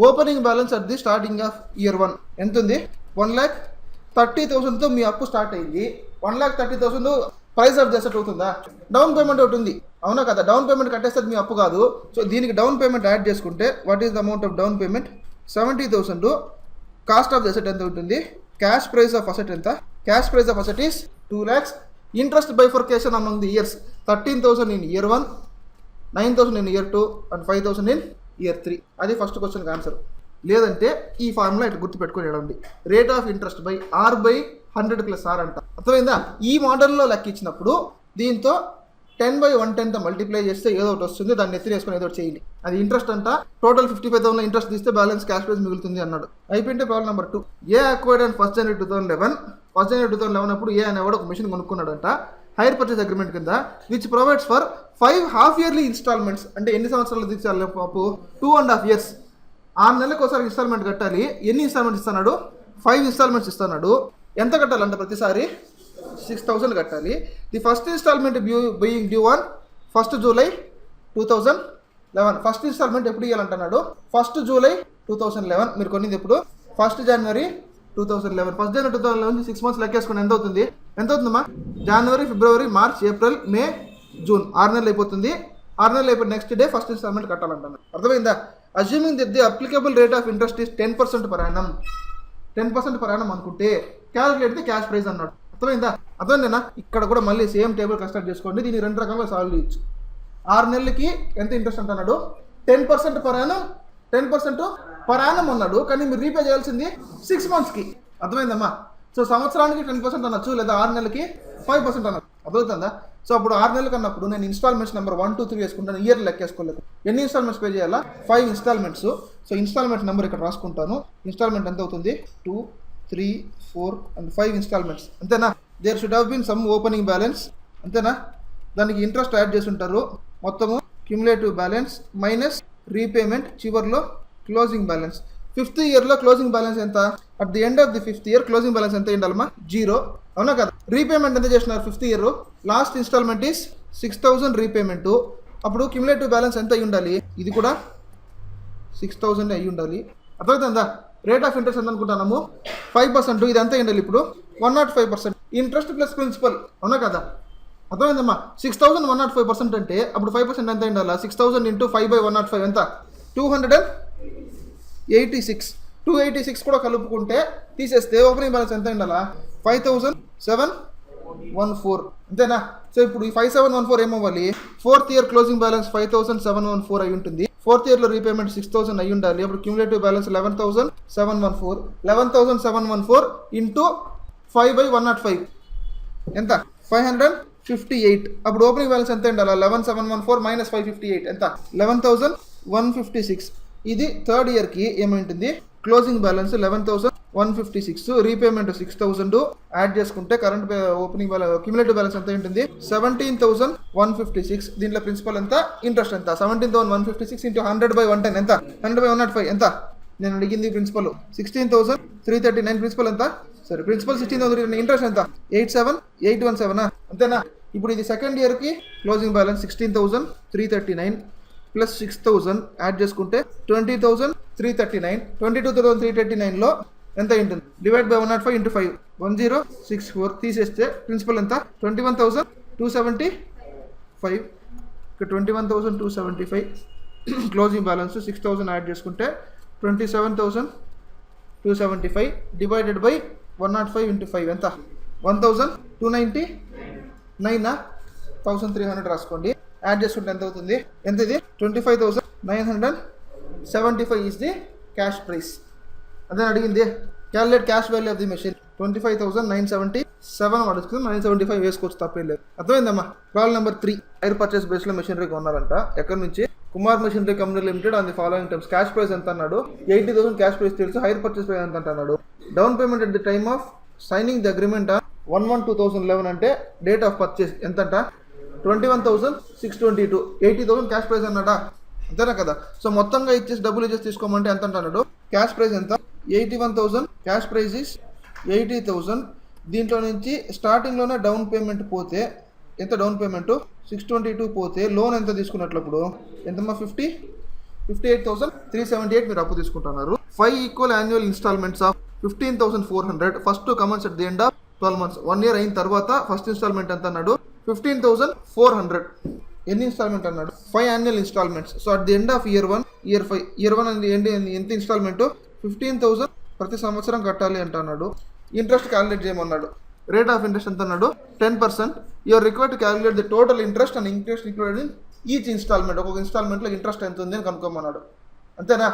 opening balance at the starting of year 1 ఎంత ఉంది, 1,30,000తో మీ అప్పు స్టార్ట్ అయింది. 1,30,000 ప్రైస్ ఆఫ్ అసెట్ అవుతుందా, డౌన్ పేమెంట్ ఒకటి ఉంది, అవునా కదా? డౌన్ పేమెంట్ కట్టేస్తే మీ అప్పు కాదు. సో దీనికి డౌన్ పేమెంట్ యాడ్ చేసుకుంటే what is the amount of down payment, 70,000. Cost of asset ఎంత ఉంటుంది, క్యాష్ ప్రైస్ ఆఫ్ అసెట్ ఎంత, cash price of asset is 2 lakhs. Interest bifurcation among the years, 13,000 in year 1, 9,000 in year 2 and 5,000 in year 3. అది first క్వశ్చన్కి answer. లేదంటే ఈ formula ఇట్లా గుర్తుపెట్టుకొని ఇవ్వండి, rate of interest by R by 100 + R అంట. అర్థమైందా? ఈ మోడల్లో లెక్క ఇచ్చినప్పుడు దీంతో 10/110తో మల్టిప్లై చేస్తే ఏదో ఒకటి వస్తుంది, దాన్ని ఎత్తి వేసుకొని ఏదో ఒకటి చేయండి. అది ఇంట్రెస్ట్ అంట. టోటల్ 55,000 ఇంట్రెస్ట్ తీస్తే బ్యాలెన్స్ క్యాష్ ప్రైస్ మిగులుతుంది అన్నాడు. అయిపోయింటే problem number 2. A acquired on 1st January 2011. 1st January 2011 అప్పుడు ఏ అనేవాడు ఒక మిషన్ కొనుక్కున్నాడంట హైర్ పర్చేస్ అగ్రిమెంట్ కింద, which provides for 5 half-yearly installments. అంటే ఎన్ని సంవత్సరాలు తీర్చాలి అప్పు, 2.5 years. 6 నెలలకు ఒకసారి ఇన్స్టాల్మెంట్ కట్టాలి. ఎన్ని ఇన్స్టాల్మెంట్స్ ఇస్తున్నాడు, 5 ఇన్స్టాల్మెంట్స్ ఇస్తున్నాడు. ఎంత కట్టాలంటే ప్రతిసారి 6,000 కట్టాలి. The first installment being due on 1st July 2011. First installment ఎప్పుడు ఇవ్వాలంటున్నాడు, 1st July 2011. మీరు కొనింది ఎప్పుడు, 1st January 2011. 1st January 2011 6 months లెక్కేసుకుని ఎంత అవుతుందమ్మా, జనవరి, ఫిబ్రవరి, మార్చ్, ఏప్రిల్, మే, జూన్, 6 నెలలు అయిపోతుంది. 6 నెలలు అయిపోయి నెక్స్ట్ డే ఫస్ట్ ఇన్స్టాల్మెంట్ కట్టాలంటున్నాడు. అర్థమైందా? Assuming that the applicable rate of interest is 10% per annum. 10% per annum అనుకుంటే క్యాలిక్యులేట్ ది క్యాష్ ప్రైస్ అన్నాడు. అర్థమైందేనా? ఇక్కడ కూడా మళ్ళీ సేమ్ టేబుల్ కన్స్ట్రక్ట్ చేసుకోండి. దీన్ని 2 రకాలుగా సాల్వ్ చేయొచ్చు. 6 నెలలకి ఎంత ఇంట్రెస్ట్ అంటున్నాడు, 10% per annum. 10% per annum అన్నాడు, కానీ మీరు రీపే చేయాల్సింది 6 monthsకి. అర్థమైందమ్మా? సో సంవత్సరానికి 10% అనొచ్చు, లేదా 6 నెలలకి 5% అనొచ్చు. అర్థమవుతుందా? సో అప్పుడు 6 నెలలకు అన్నప్పుడు నేను ఇన్స్టాల్మెంట్స్ నెంబర్ 1, 2, 3 వేసుకుంటాను. ఇయర్ లెక్కేసుకోలేదు. ఎన్ని ఇన్స్టాల్మెంట్స్ పే చేయాలా, 5 ఇన్స్టాల్మెంట్స్. సో ఇన్స్టాల్మెంట్ నెంబర్ ఇక్కడ రాసుకుంటాను. ఇన్స్టాల్మెంట్ ఎంత అవుతుంది, 2, 3, 4 and 5 ఇన్స్టాల్మెంట్స్. అంతేనా? There should have been some opening balance. అంతేనా? దానికి ఇంట్రెస్ట్ యాడ్ చేసి ఉంటారు. మొత్తము క్యూములేటివ్ బ్యాలెన్స్ మైనస్ రీపేమెంట్, చివర్లో క్లోజింగ్ బ్యాలెన్స్. 5th ఇయర్లో క్లోజింగ్ బ్యాలెన్స్ ఎంత, at the end of the 5th year closing balance ఎంత ఉండాలమ్మా, 0. అవునా కదా? రీపేమెంట్ ఎంత చేసినారు 5th year, last installment is 6,000 repayment. అప్పుడు క్యూములేటివ్ బ్యాలెన్స్ ఎంత అయి ఉండాలి, ఇది కూడా 6,000 అయి ఉండాలి. అర్థమవుతుందా? రేట్ ఆఫ్ ఇంట్రెస్ట్ ఎంత అనుకుంటున్నాము, 5%. ఇది ఎంత ఉండాలి ఇప్పుడు, 105%. ఇంట్రెస్ట్ ప్లస్ ప్రిన్సిపల్, అవునా కదా? అర్థమైందమ్మా? 6,000 105% అంటే అప్పుడు 5% ఎంత ఉండాలి, 6,000 into 5/105 ఎంత, 286. 286 కూడా కలుపుకుంటే తీసేస్తే ఓపెనింగ్ బ్యాలెన్స్ ఎంత ఉండాలా, 5,714. అంతేనా? సో ఇప్పుడు ఈ 5,714 ఏమవ్వాలి, 4th ఇయర్ క్లోజింగ్ బ్యాలెన్స్ 5,714 అయి ఉంటుంది. 4th ఇయర్లో రీపేమెంట్ 6,000 అయి ఉండాలి. అప్పుడు క్యూములేటివ్ బ్యాలెన్స్ 11,714. 11,714 into 5/105 ఎంత, 558. అప్పుడు ఓపెనింగ్ బ్యాలెన్స్ ఎంత ఉండాలి, 11,714 minus 558 ఎంత, 11,156. ఇది 3rd ఇయర్కి ఏమైంటుంది, క్లోజింగ్ బ్యాలెన్స్ 11,156, రీపేమెంట్ 6,000 యాడ్ చేసుకుంటే current opening balance cumulative balance ఎంత ఉంటుంది, 17,156. దీంట్లో ప్రిన్సిపల్ ఎంత, ఇంట్రెస్ట్ ఎంత, 17,156 into 100/110 ఎంత, 100/105 ఎంత. నేను అడిగింది ప్రిన్సిపల్ 16,339. ప్రిన్సిపల్ ఎంత, సరే ప్రిన్సిపల్ 16,000, ఇంట్రెస్ట్ ఎంత, 87,817. అంతేనా? ఇప్పుడు ఇది 2nd ఇయర్కి క్లోజింగ్ బ్యాలెన్స్ 16,339 ప్లస్ 6,000 యాడ్ చేసుకుంటే 20,339. 22,339లో ఎంత ఉంటుంది డివైడ్ బై 105 ఇంటూ 5 1064 తీసేస్తే ప్రిన్సిపల్ ఎంత 21,275 ఇక్కడ 21,275 క్లోజింగ్ బ్యాలెన్స్ 6,000 యాడ్ చేసుకుంటే 27,275 డివైడెడ్ బై 105 ఇంటూ 5 ఎంత 1,299 1,300 రాసుకోండి యాడ్ చేసుకుంటే ఎంత అవుతుంది ఎంత ఇది 25,975 ఈజ్ ది క్యాష్ ప్రైస్ అదే అడిగింది calculate cash value of the machine 25,977 అడుగుతుంది 975 వేసుకోవచ్చు తప్పేం లేదు అర్థమైందమ్మా ప్రాబ్లం నెంబర్ 3 హైర్ పర్చేస్ బేస్లో మెషినరీ కొన్నారంట ఎక్కడి నుంచి Kumar Machinery Company Limited on the following terms cash price ఎంత అన్నాడు 80,000 క్యాష్ ప్రైస్ తెలుసు హైర్ పర్చేస్ ప్రైస్ ఎంత అన్నాడు down payment at the time of signing the agreement 1/1/2011 అంటే డేట్ ఆఫ్ పర్చేస్ ఎంతంట 21,622 80,000 క్యాష్ ప్రైస్ అన్నాడా అంతేనా కదా సో మొత్తంగా ఇచ్చేసి డబ్బులు ఇచ్చేసి తీసుకోమంటే ఎంత అంటున్నాడు క్యాష్ ప్రైస్ ఎంత 81,000 క్యాష్ ప్రైస్ ఇస్ 80,000 దీంట్లో నుంచి స్టార్టింగ్లోనే డౌన్ పేమెంట్ పోతే ఎంత డౌన్ పేమెంట్ 622 పోతే లోన్ ఎంత తీసుకున్నట్లప్పుడు ఎంతమ్మా 58,378 మీరు అప్పు తీసుకుంటున్నారు 5 equal annual instalments of 15,400 first commence at the end of 12 months 1 year అయిన తర్వాత ఫస్ట్ ఇన్స్టాల్మెంట్ ఎంత అన్నాడు 15,400 ఎన్ని ఇన్స్టాల్మెంట్ అన్నాడు 5 annual installments so at the end of year 1 year 1 and ఎంత ఇన్స్టాల్మెంట్ 15,000 ప్రతి సంవత్సరం కట్టాలి అంటున్నాడు ఇంట్రెస్ట్ క్యాలిక్యులేట్ చేయమన్నాడు రేట్ ఆఫ్ ఇంట్రెస్ట్ ఎంత అన్నాడు 10% you are required to calculate the total interest and interest included in each installment ఒక్కొక్క ఇన్స్టాల్మెంట్లో ఇంట్రెస్ట్ ఎంత ఉంది అని కనుక్కోమన్నాడు అంతేనా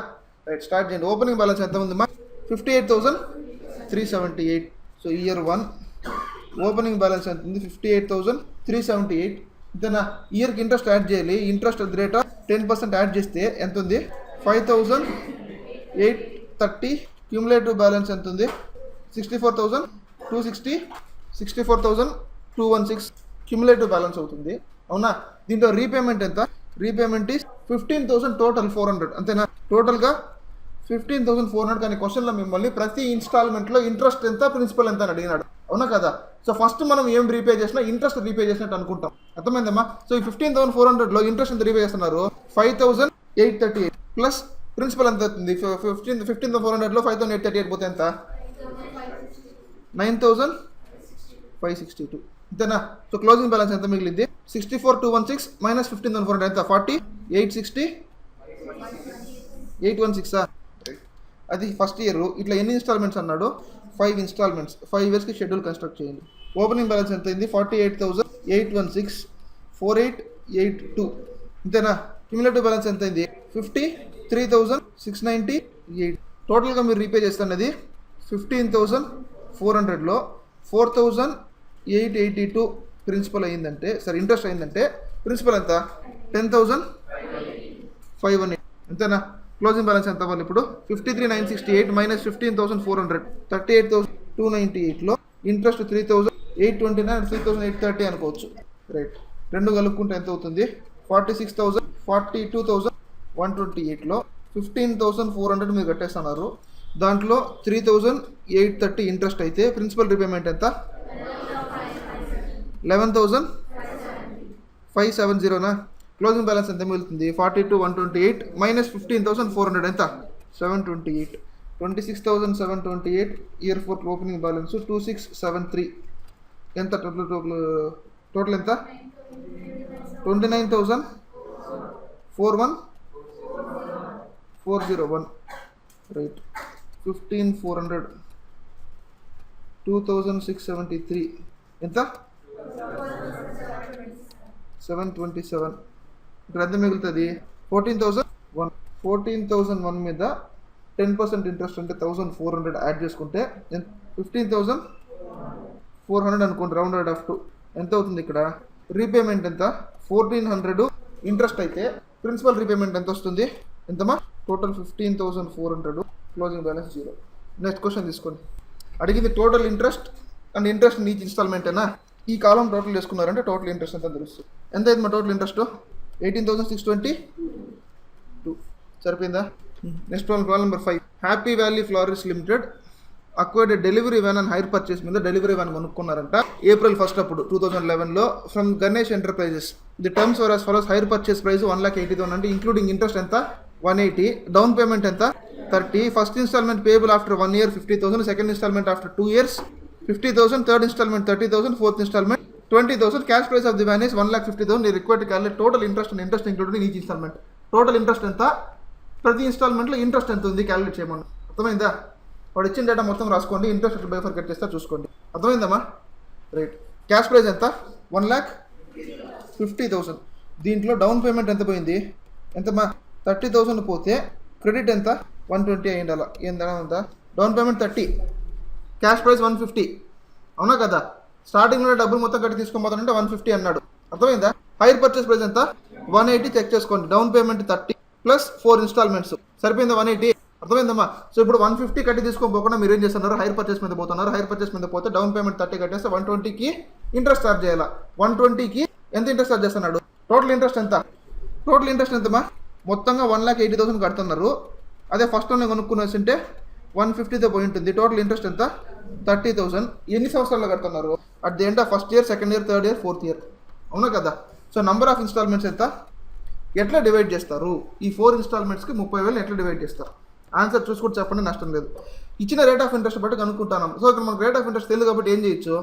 రైట్ స్టార్ట్ చేయండి ఓపెనింగ్ బ్యాలెన్స్ ఎంత ఉంది మా 58,378 సో ఇయర్ 1 ఓపెనింగ్ బ్యాలెన్స్ ఎంత ఉంది 58,378 అంతేనా ఇయర్కి ఇంట్రెస్ట్ యాడ్ చేయాలి interest at the rate of 10% add చేస్తే ఎంత ఉంది 5,830 క్యూములేటివ్ బ్యాలెన్స్ ఎంత ఉంది 64,216 క్యూములేటివ్ బ్యాలెన్స్ అవుతుంది అవునా దీంట్లో రీపేమెంట్ ఎంత రీపేమెంట్ ఈస్ 15,000 టోటల్ 400 అంతేనా టోటల్గా 15,400 కానీ క్వశ్చన్లో మిమ్మల్ని ప్రతి ఇన్స్టాల్మెంట్లో ఇంట్రెస్ట్ ఎంత ప్రిన్సిపల్ ఎంత అని అడిగినాడు అవునా కదా సో ఫస్ట్ మనం ఏం రీపే చేసినా ఇంట్రెస్ట్ రీపే చేసినట్టు అనుకుంటాం అర్థమైందమ్మా సో ఈ 15,400లో ఇంట్రెస్ట్ ఎంత రీపే చేస్తున్నారు 5,838 ప్లస్ ప్రిన్సిపల్ ఎంత అవుతుంది 15,400లో 5,838 పోతే ఎంత 9,562 అంతేనా సో క్లోజింగ్ బ్యాలెన్స్ ఎంత మిగిలింది 64,216 మైనస్ 15,400 ఎంత 816 అది ఫస్ట్ ఇయర్ ఇట్లా ఎన్ని ఇన్స్టాల్మెంట్స్ అన్నాడు 5 ఇన్స్టాల్మెంట్స్ 5 ఇయర్స్కి షెడ్యూల్ కన్స్ట్రక్ట్ చేయండి ఓపెనింగ్ బ్యాలెన్స్ ఎంత అయింది 48,816 4882 అంతేనా క్యూములేటివ్ బ్యాలెన్స్ ఎంత అయింది 53,698 టోటల్గా మీరు రీపే చేస్తున్నది 15,400లో 4,882 ప్రిన్సిపల్ అయిందంటే సరే ఇంట్రెస్ట్ అయిందంటే ప్రిన్సిపల్ ఎంత 10,518 అంతేనా క్లోజింగ్ బ్యాలెన్స్ ఎంత అవ్వాలి ఇప్పుడు 53,968 మైనస్ 15,400 38,298లో ఇంట్రెస్ట్ 3,829 3,830 అనుకోవచ్చు రైట్ రెండు కలుపుకుంటే ఎంత అవుతుంది 42,128లో 15,400 మీరు కట్టేస్తున్నారు దాంట్లో 3,830 ఇంట్రెస్ట్ అయితే ప్రిన్సిపల్ రీపేమెంట్ ఎంత 11,570నా క్లోజింగ్ బ్యాలెన్స్ ఎంత మిగులుతుంది 42,128 మైనస్ 15,400 ఎంత 728 26,728 ఇయర్ 4 ఓపెనింగ్ బ్యాలెన్స్ 2673 ఎంత టోటల్ ఎంత 29,401 రైట్ 15,400 2,673 ఎంత 727 ఇక్కడ ఎంత మిగులుతుంది 14,001 మీద 10% ఇంట్రెస్ట్ అంటే 1,400 యాడ్ చేసుకుంటే 15,400 అనుకోండి రౌండ్ ఆఫ్ టు ఎంత అవుతుంది ఇక్కడ రీపేమెంట్ ఎంత 1,400 ఇంట్రెస్ట్ అయితే ప్రిన్సిపల్ రీపేమెంట్ ఎంత వస్తుంది ఎంతమా total 15,400 closing balance 0 next question తీసుకోండి అడిగింది total interest and interest each ఇన్స్టాల్మెంటేనా ఈ కాలం టోటల్ వేసుకున్నారంటే టోటల్ ఇంట్రెస్ట్ ఎంత తెలుస్తుంది ఎంత అయింది మా టోటల్ ఇంట్రెస్ట్ 18,622 సరిపోయిందా next problem number 5 Happy Valley Florist Limited acquired delivery van and hire purchase మీద డెలివరీ వ్యాన్ కొనుక్కున్నారంట April 1 అప్పుడు 2011లో from Ganesh Enterprises the terms were as follows hire purchase price 1,80,000 అంటే ఇంక్లూడింగ్ ఇంట్రెస్ట్ ఎంత 180 డౌన్ పేమెంట్ ఎంత 30. First installment payable after 1 year 50,000. Second installment after 2 years 50,000. Third installment 30,000. Fourth installment 20,000. Cash price of the van is 1,50,000. You required to calculate total interest and interest included in each installment. Total interest ఎంత, ప్రతి ఇన్స్టాల్మెంట్లో interest ఎంత ఉంది calculate చేయమని. అర్థమైందా? వాడు ఇచ్చిన data మొత్తం రాసుకోండి, ఇంట్రెస్ట్ బైఫర్కేట్ చేస్తా చూసుకోండి. అర్థమైందమ్మా? రైట్. క్యాష్ ప్రైస్ ఎంత? 1,50,000. దీంట్లో డౌన్ పేమెంట్ ఎంత పోయింది? ఎంతమ్మా? 30,000 పోతే క్రెడిట్ ఎంత? 120 అయ్యింది. అలా ఏందన్నా ఉందా? Down payment 30, cash prize 150. అవునా కదా? స్టార్టింగ్లో డబ్బులు మొత్తం కట్టి తీసుకోబోతానంటే 150 అన్నాడు. అర్థమైందా? హైర్ పర్చేస్ ప్రైస్ ఎంత? 180. చెక్ చేసుకోండి. డౌన్ పేమెంట్ 30 ప్లస్ 4 ఇన్స్టాల్మెంట్స్ సరిపోయిందా? 180. అర్థమైందమ్మా? సో ఇప్పుడు 150 కట్టి తీసుకోకపోకుండా మీరు ఏం చేస్తున్నారు? హైర్ పర్చేస్ మీద పోతున్నారు. హైర్ పర్చేస్ మీద పోతే డౌన్ పేమెంట్ 30 కట్టేస్తే 120కి ఇంట్రెస్ట్ చార్జ్ చేయాలా. 120కి ఎంత ఇంట్రెస్ట్ చార్జ్ చేస్తున్నాడు? టోటల్ ఇంట్రెస్ట్ ఎంత? టోటల్ ఇంట్రెస్ట్ ఎంతమ్మా? మొత్తంగా 1,80,000 కడుతున్నారు. అదే ఫస్ట్ లోనే కొనుక్కునేసింటే 150తో పోయి ఉంటుంది. టోటల్ ఇంట్రెస్ట్ ఎంత? 30,000. ఎన్ని సంవత్సరాల్లో కడుతున్నారు? At the end of first year, second year, third year, fourth year. అవునా కదా? సో నంబర్ ఆఫ్ ఇన్స్టాల్మెంట్స్ ఎంత? ఎట్లా డివైడ్ చేస్తారు? ఈ 4 ఇన్స్టాల్మెంట్స్కి 30,000 ఎట్లా డివైడ్ చేస్తారు? ఆన్సర్ చూసుకుంటూ చెప్పండి, నష్టం లేదు. ఇచ్చిన రేట్ ఆఫ్ ఇంట్రెస్ట్ బట్టి కనుక్కుంటాను. సో ఇక్కడ మనకు రేట్ ఆఫ్ ఇంట్రెస్ట్ తెలియదు కాబట్టి ఏం చేయొచ్చు?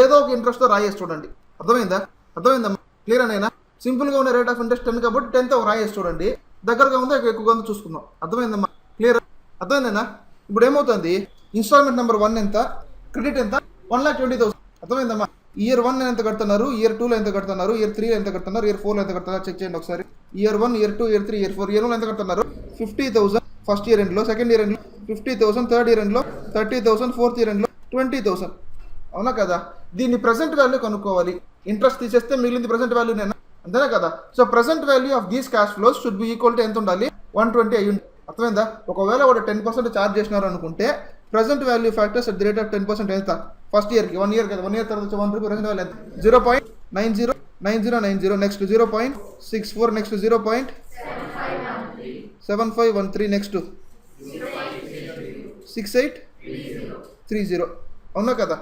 ఏదో ఒక ఇంట్రెస్ట్తో రాయేసి చూడండి. అర్థమైందా? అర్థమైందమ్మా? క్లియర్ అనేనా? సింపుల్గా ఉన్న రేట్ ఆఫ్ ఇంట్రెస్ట్ 10 కాబట్టి 10తో రాయేసి చూడండి. దగ్గరగా ఉందో ఎక్కువగా ఉందో చూసుకుందాం. అర్థమైందమ్మా? క్లియర్? అర్థమైందేనా? ఇప్పుడు ఏమవుతుంది? ఇన్స్టాల్మెంట్ నెంబర్ 1 ఎంత, క్రెడిట్ ఎంత? 1,20,000. అర్థమైందమ్మా? ఇయర్ 1 ఎంత కడుతున్నారు, ఇయర్ 2లో ఎంత కడుతున్నారు, ఇయర్ 3లో ఎంత కడుతున్నారు, ఇయర్ 4లో ఎంత కడుతున్నారు చెక్ చేయండి ఒకసారి. Year 1, year 2, year 3, year 4, year 1 ఎంత కడుతున్నారు? 50,000 ఫస్ట్ ఇయర్ ఎండ్లో, సెకండ్ ఇయర్ ఎండ్లో 50,000, థర్డ్ ఇయర్ ఎండ్లో 30,000, ఫోర్త్ ఇయర్ ఎండ్లో 20,000. అవునా కదా? దీన్ని ప్రెసెంట్ వాల్యూ కనుక్కోవాలి. ఇంట్రెస్ట్ తీసేస్తే మిగిలింది ప్రెసెంట్ వాల్యూ నేనా? అంతేనా కదా? So present value of these cash flows should be equal to ఎంత ఉండాలి? 120 అయ్యి. అర్థమైందా? ఒకవేళ వాడు 10% ఛార్జ్ చేసినారు అనుకుంటే present value factors at the rate of 10% ఎంత? ఫస్ట్ ఇయర్కి 1 ఇయర్ కదా, 1 ఇయర్ తర్వాత 1 రూపీ ప్రెసెంట్ వాల్యూ ఎంత? 0.909090. Next 0.64, next 0.7513, next 6830. అవునా కదా?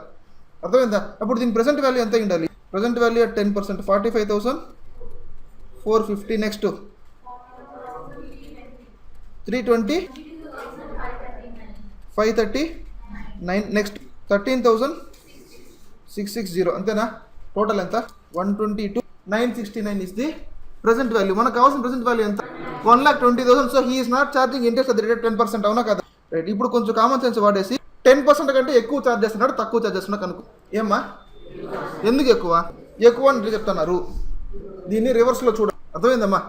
అర్థమైందా? అప్పుడు దీని ప్రెసెంట్ వాల్యూ ఎంత ఉండాలి? Present value at 10% 45,450. Next 320, 539. Next 13,660. అంతేనా? టోటల్ ఎంత? 122,969 ఇస్ ది ప్రెసెంట్ వాల్యూ. మనకు కావాల్సిన ప్రెసెంట్ వాల్యూ ఎంత? 1,20,000. So he is not charging interest at the rate 10%. అవునా కదా? రైట్. ఇప్పుడు కొంచెం కామన్ సెన్స్ వాడేసి 10% కంటే ఎక్కువ ఛార్జ్ చేస్తున్నాడు, తక్కువ ఛార్జ్ చేస్తున్నాడు కనుక్కో. ఏమ్మా? ఎందుకు ఎక్కువ అని చెప్తున్నారు? దీన్ని రివర్స్లో చూడ. అర్థమైందమ్మా?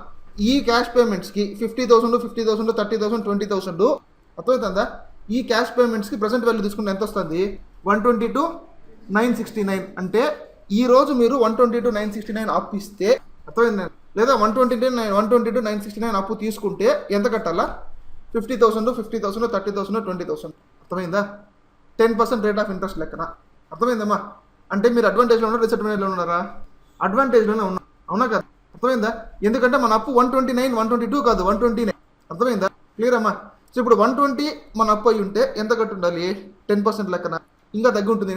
ఈ క్యాష్ పేమెంట్స్కి 50,000, 50,000, 30,000, 20,000. అర్థమవుతుందా? ఈ క్యాష్ పేమెంట్స్కి ప్రెసెంట్ వాల్యూ తీసుకుంటే ఎంత వస్తుంది? 122,969. అంటే ఈ రోజు మీరు 122,969 అప్పు ఇస్తే, అర్థమైందా? లేదా 122,969 అప్పు తీసుకుంటే ఎంత కట్టాలా? 50,000, 50,000, 30,000, 20,000. అర్థమైందా? 10% రేట్ ఆఫ్ ఇంట్రెస్ట్ లెక్కన. అర్థమైందమ్మా? అంటే మీరు అడ్వాంటేజ్లో ఉన్నారా, డిసడ్వాంటేజ్లో ఉన్నారా? అడ్వాంటేజ్లోనే ఉన్నా. అవునా కదా? అర్థమైందా? ఎందుకంటే మన అప్పు 129, 122 కాదు, 129. అర్థమైందా? క్లియర్ అమ్మా? సో ఇప్పుడు 120 మన అప్పు అయి ఉంటే ఎంత కట్టు ఉండాలి? 10% లెక్కన. ఇంకా తగ్గుంటుంది,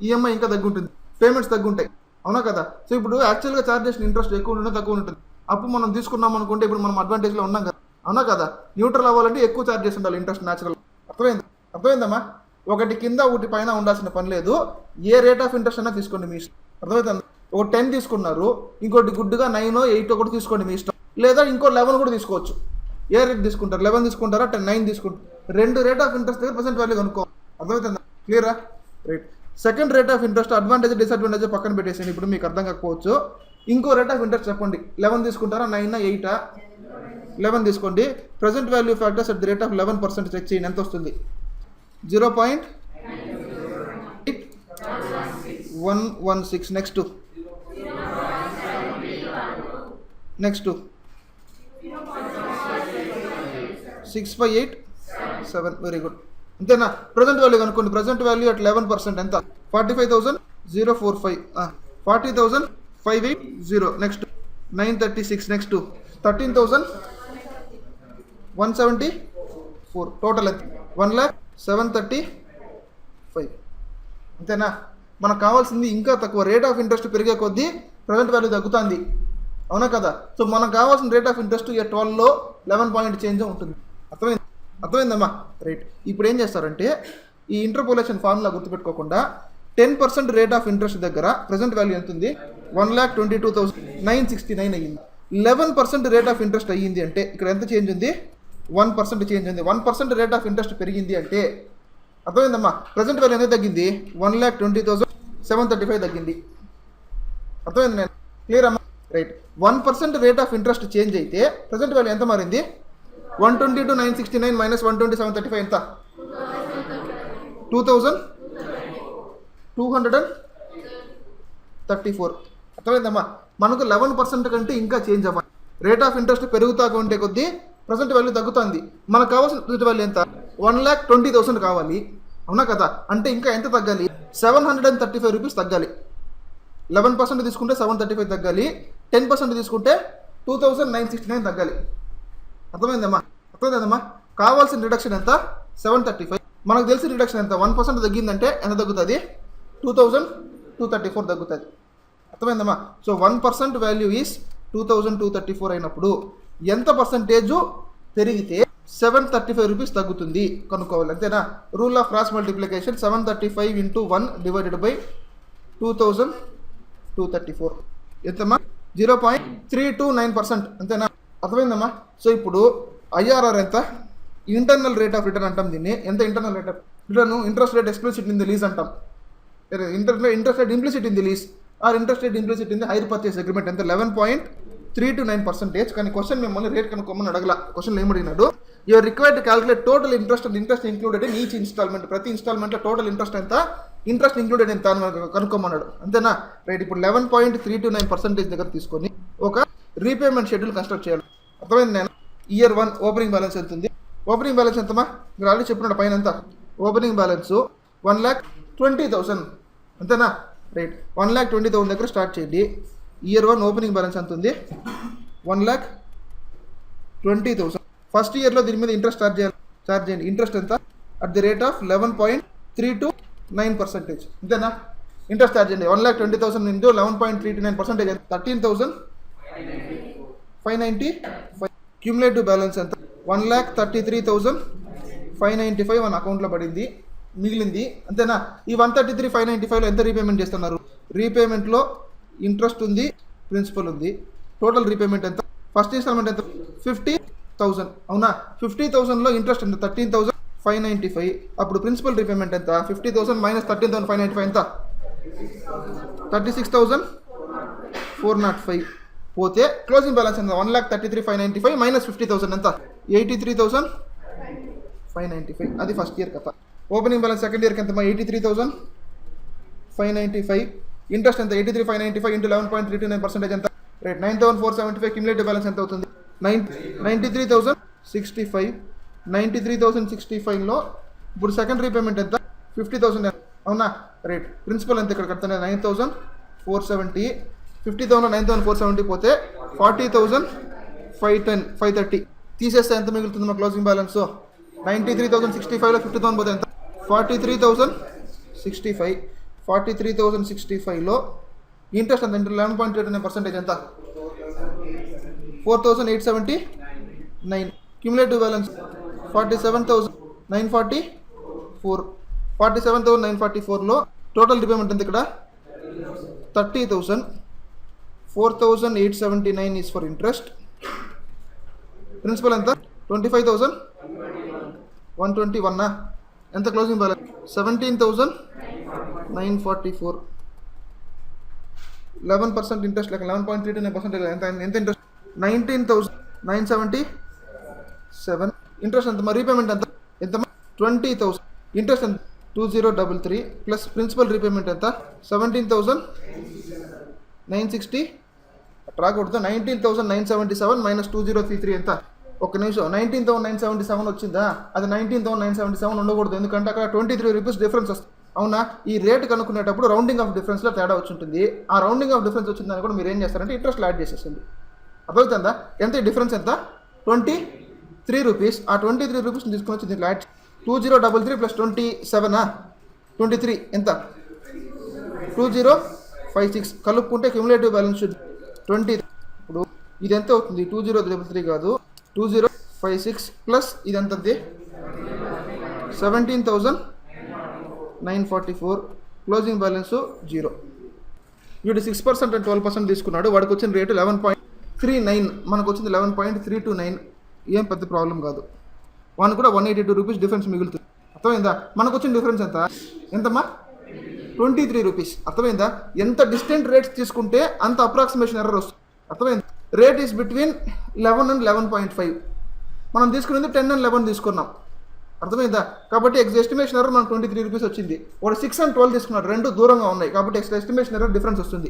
ఈఎంఐ ఇంకా తగ్గుంటుంది, పేమెంట్స్ తగ్గుంటాయి. అవునా కదా? సో ఇప్పుడు యాక్చువల్గా ఛార్జ్ చేసిన ఇంట్రెస్ట్ ఎక్కువ ఉంటుంది, తక్కువ ఉంటుంది. అప్పు మనం తీసుకున్నాం అనుకుంటే ఇప్పుడు మనం అడ్వాంటేజ్లో ఉన్నాం కదా. అవునా కదా? న్యూట్రల్ అవ్వాలంటే ఎక్కువ ఛార్జ్ చేసి ఉండాలి ఇంట్రెస్ట్ న్యాచురల్. అర్థమైందమ్మా? ఒకటి కింద ఒకటి పైన ఉండాల్సిన పని లేదు. ఏ రేట్ ఆఫ్ ఇంట్రెస్ట్ అయినా తీసుకోండి మీ ఇష్టం. అర్థమవుతుంది? ఒక 10 తీసుకున్నారు, ఇంకోటి గుడ్డుగా 9, 8 కూడా తీసుకోండి మీ ఇష్టం. లేదా ఇంకో 11 కూడా తీసుకోవచ్చు. ఏ రేట్ తీసుకుంటారు? 11 తీసుకుంటారా, 9 తీసుకుంటారు? 2 రేట్ ఆఫ్ ఇంట్రెస్ట్ దగ్గర ప్రెసెంట్ వాల్యూ కనుక్కోవాలి. అర్థమవుతుందా? క్లియరా? Right. Second rate of interest advantage, disadvantage పక్కన పెట్టేసింది. ఇప్పుడు మీకు అర్థం కాకపోవచ్చు. ఇంకో రేట్ ఆఫ్ ఇంట్రెస్ట్ చెప్పండి. 11 తీసుకుంటారా, 9, 8? 11 తీసుకోండి. Present value factors at the rate of 11% check చేయండి. ఎంత వస్తుంది? 0.116. నెక్స్ట్ 658.7. Very good. అంతేనా? ప్రజెంట్ వాల్యూ కనుక్కోండి. ప్రజెంట్ వాల్యూ అట్ 11% ఎంత? 45,045. 40,580. నెక్స్ట్ 936. నెక్స్ట్ 13,174. టోటల్ ఎంత? 1,0735. అంతేనా? మనకు కావాల్సింది ఇంకా తక్కువ. రేట్ ఆఫ్ ఇంట్రెస్ట్ పెరిగే కొద్దీ ప్రజెంట్ వాల్యూ తగ్గుతుంది. అవునా కదా? సో మనకు కావాల్సిన రేట్ ఆఫ్ ఇంట్రెస్ట్ 12లో 11 పాయింట్ చేంజ్ ఉంటుంది. అర్థమైంది? అర్థమైందమ్మా? రైట్. ఇప్పుడు ఏం చేస్తారంటే ఈ ఇంటర్పోలేషన్ ఫార్ములా గుర్తుపెట్టుకోకుండా 10% రేట్ ఆఫ్ ఇంట్రెస్ట్ దగ్గర ప్రజెంట్ వాల్యూ ఎంత ఉంది? 1,22,969 అయ్యింది. 11% రేట్ ఆఫ్ ఇంట్రెస్ట్ అయ్యింది అంటే ఇక్కడ ఎంత చేంజ్ ఉంది? 1% చేంజ్ ఉంది. 1% రేట్ ఆఫ్ ఇంట్రెస్ట్ పెరిగింది అంటే అర్థమైందమ్మా? ప్రజెంట్ వాల్యూ ఎంత తగ్గింది? 1,20,735 తగ్గింది. అర్థమైంది నేను? క్లియర్ అమ్మా? Right. 1% rate of interest change అయితే ప్రజెంట్ వాల్యూ ఎంత మారింది? 122,969 మైనస్ 120,735 ఎంత? 2,234. అర్థమైందమ్మా? మనకు 11% కంటే ఇంకా చేంజ్ అవ్వాలి. రేట్ ఆఫ్ ఇంట్రెస్ట్ పెరుగుతా ఉంటే కొద్దీ ప్రజెంట్ వాల్యూ తగ్గుతుంది. మనకు కావాల్సిన ప్రజెంట్ వాల్యూ ఎంత? 1,20,000 కావాలి. అవునా కదా? అంటే ఇంకా ఎంత తగ్గాలి? 735 రూపీస్ తగ్గాలి. 11% తీసుకుంటే 735 తగ్గాలి. 10% తీసుకుంటే 2,969 తగ్గాలి. అర్థమైందమ్మా? కావాల్సిన రిడక్షన్ ఎంత? 735. మనకు తెలిసిన రిడక్షన్ ఎంత? 1% తగ్గిందంటే ఎంత తగ్గుతుంది? 2,234 తగ్గుతుంది. అర్థమైందమ్మా? సో 1% వాల్యూ ఈజ్ 2,234 అయినప్పుడు ఎంత పర్సంటేజు పెరిగితే 735 రూపీస్ తగ్గుతుంది కనుక్కోవాలి. అంతేనా? Rule of cross multiplication 735 × 1 divided by 2,234 ఎంతమ్మా? 0.329%. అంతేనా? అర్థమైందమ్మా? సో ఇప్పుడు ఐఆర్ఆర్ ఎంత? ఇంటర్నల్ రేట్ ఆఫ్ రిటర్న్ అంటాం దీన్ని. ఎంత internal rate of return? Interest rate explicit in the lease అంటాం. Interest rate implicit in the lease or interest rate implicit in the hire purchase agreement ఎంత? 11.329%. కానీ question మిమ్మల్ని rate కనుక్కోమని అడగల. Question ఏమడిగినాడు? You are required to calculate total interest and interest included in each instalment. ప్రతి ఇన్స్టాల్మెంట్లో total interest ఎంత, interest included ఎంత అని కనుక్కోమన్నాడు. అంతేనా? రైట్. ఇప్పుడు 11.329% దగ్గర తీసుకొని ఒక రీపేమెంట్ షెడ్యూల్ కన్స్ట్రక్ట్ చేయాలి. అర్థమైంది? నేను ఇయర్ 1 ఓపెనింగ్ బ్యాలెన్స్ ఎంత ఉంది? ఓపెనింగ్ బ్యాలెన్స్ ఎంతమా? మీరు ఆల్రెడీ చెప్పినాడు పైన ఎంత? Opening balance 1,20,000. అంతేనా? రైట్. 1,20,000 దగ్గర స్టార్ట్ చేయండి. ఇయర్ 1 ఓపెనింగ్ బ్యాలెన్స్ ఎంత ఉంది? 1,20,000. ఫస్ట్ ఇయర్లో దీని మీద ఇంట్రెస్ట్ ఛార్జ్ చేయండి. ఇంట్రెస్ట్ ఎంత? At the rate of 11.329%. అంతేనా? ఇంట్రెస్ట్ ఛార్జ్ చేయండి. 1,20,000 ఇంటూ 11.329% 13,595. క్యూములేటివ్ బ్యాలెన్స్ ఎంత? 1,33,595 మన అకౌంట్లో పడింది, మిగిలింది. అంతేనా? ఈ 133,595లో ఎంత రీపేమెంట్ చేస్తున్నారు? రీపేమెంట్లో ఇంట్రెస్ట్ ఉంది, ప్రిన్సిపల్ ఉంది. టోటల్ రీపేమెంట్ ఎంత? ఫస్ట్ ఇన్స్టాల్మెంట్ ఎంత? 50,000. అవునా? 50,000లో ఇంట్రెస్ట్ ఎంత? 13,595. అప్పుడు ప్రిన్సిపల్ రీపేమెంట్ ఎంత? 50,000 మైనస్ 13,595 ఎంత? 36,405. పోతే క్లోజింగ్ బ్యాలెన్స్ ఎంత? 1,33,595 మైనస్ 50,000 ఎంత? 83,595. అది ఫస్ట్ ఇయర్ కథ. ఓపెనింగ్ బ్యాలెన్స్ సెకండ్ ఇయర్కి ఎంత? 83,595. ఇంట్రెస్ట్ ఎంత? 83,595 ఇంటూ 11.329% ఎంత? రైట్. 9,475. క్యూములేటివ్ బ్యాలెన్స్ ఎంత అవుతుంది? 93,065. 93,065లో ఇప్పుడు సెకండ్ రీపేమెంట్ ఎంత? 50,000. అవునా? రైట్. ప్రిన్సిపల్ ఎంత ఇక్కడ కడతానే? 9,470. 50,000 9,470 పోతే 40,530 తీసేస్తే ఎంత మిగులుతుంది మా క్లోజింగ్ బ్యాలెన్స్? 93,065లో 50,000 పోతే ఎంత? 43,065. 43,065లో ఇంట్రెస్ట్ ఎంత? 11.29% ఎంత? 4,879. Cumulative balance 47,944. 47,944లో టోటల్ రీపేమెంట్ ఎంత ఇక్కడ? 30,000. 4,879 ఈజ్ ఫర్ ఇంట్రెస్ట్. ప్రిన్సిపల్ ఎంత? 25,121. ఎంత క్లోజింగ్ బ్యాలెన్స్? 17,944. 11% ఇంట్రెస్ట్ లేక 11.329% ఎంత ఇంట్రెస్ట్? 19,977. ఇంట్రెస్ట్ ఎంత? మరి రీపేమెంట్ ఎంత? ఎంత? 20,000. ఇంట్రెస్ట్ ఎంత? 2033 ప్లస్ ప్రిన్సిపల్ రీపేమెంట్ ఎంత? 17,960. రాకూడదు. 19,977 మైనస్ 2033 ఎంత? ఒక్క నిమిషం. 19,977 వచ్చిందా? అది 19,977 ఉండకూడదు. ఎందుకంటే అక్కడ 23 రూపీస్ డిఫరెన్స్ వస్తుంది. అవునా? ఈ రేట్ కనుక్కునేటప్పుడు రౌండింగ్ ఆఫ్ డిఫరెన్స్లో తేడా వచ్చి ఉంటుంది. ఆ రౌండింగ్ ఆఫ్ డిఫరెన్స్ వచ్చిందని కూడా మీరు ఏం చేస్తారంటే ఇంట్రెస్ట్ యాడ్ చేసేస్తుంది. అర్థమవుతుందా? ఎంత ఈ డిఫరెన్స్ ఎంత? 23 రూపీస్. ఆ 23 రూపీస్ని తీసుకుని వచ్చి దీంట్లో యాడ్ 2033 ప్లస్ 27 23 ఎంత? 2056. కలుపుకుంటే క్యూములేటివ్ బ్యాలెన్స్ 20. ఇప్పుడు ఇది ఎంత అవుతుంది? 2033 కాదు, 2056 ప్లస్ ఇది ఎంత? 17,944, క్లోజింగ్ బ్యాలెన్స్ 0. వీడు 6% అండ్ 12% తీసుకున్నాడు, వాడికి వచ్చిన రేటు 11.39, మనకు వచ్చింది 11.329. ఏం పెద్ద ప్రాబ్లం కాదు. వాడిని కూడా 182 రూపీస్ డిఫరెన్స్ మిగులుతుంది. అర్థమైందా? మనకు వచ్చిన డిఫరెన్స్ ఎంతమ్మా? 23 రూపీస్. అర్థమైందా? ఎంత డిస్టెంట్ రేట్స్ తీసుకుంటే అంత అప్రాక్సిమేషన్ ఎర్రర్ వస్తుంది. అర్థమైంది? Rate is between 11 and 11.5. మనం తీసుకునేది 10 అండ్ 11 తీసుకున్నాం. అర్థమైందా? కాబట్టి ఎస్టిమేషన్ ఎర్రర్ మనకు 23 రూపీస్ వచ్చింది. వాడు 6 అండ్ 12 తీసుకున్నాడు, రెండు దూరంగా ఉన్నాయి కాబట్టి ఎస్టిమేషన్ ఎర్రర్ డిఫరెన్స్ వస్తుంది.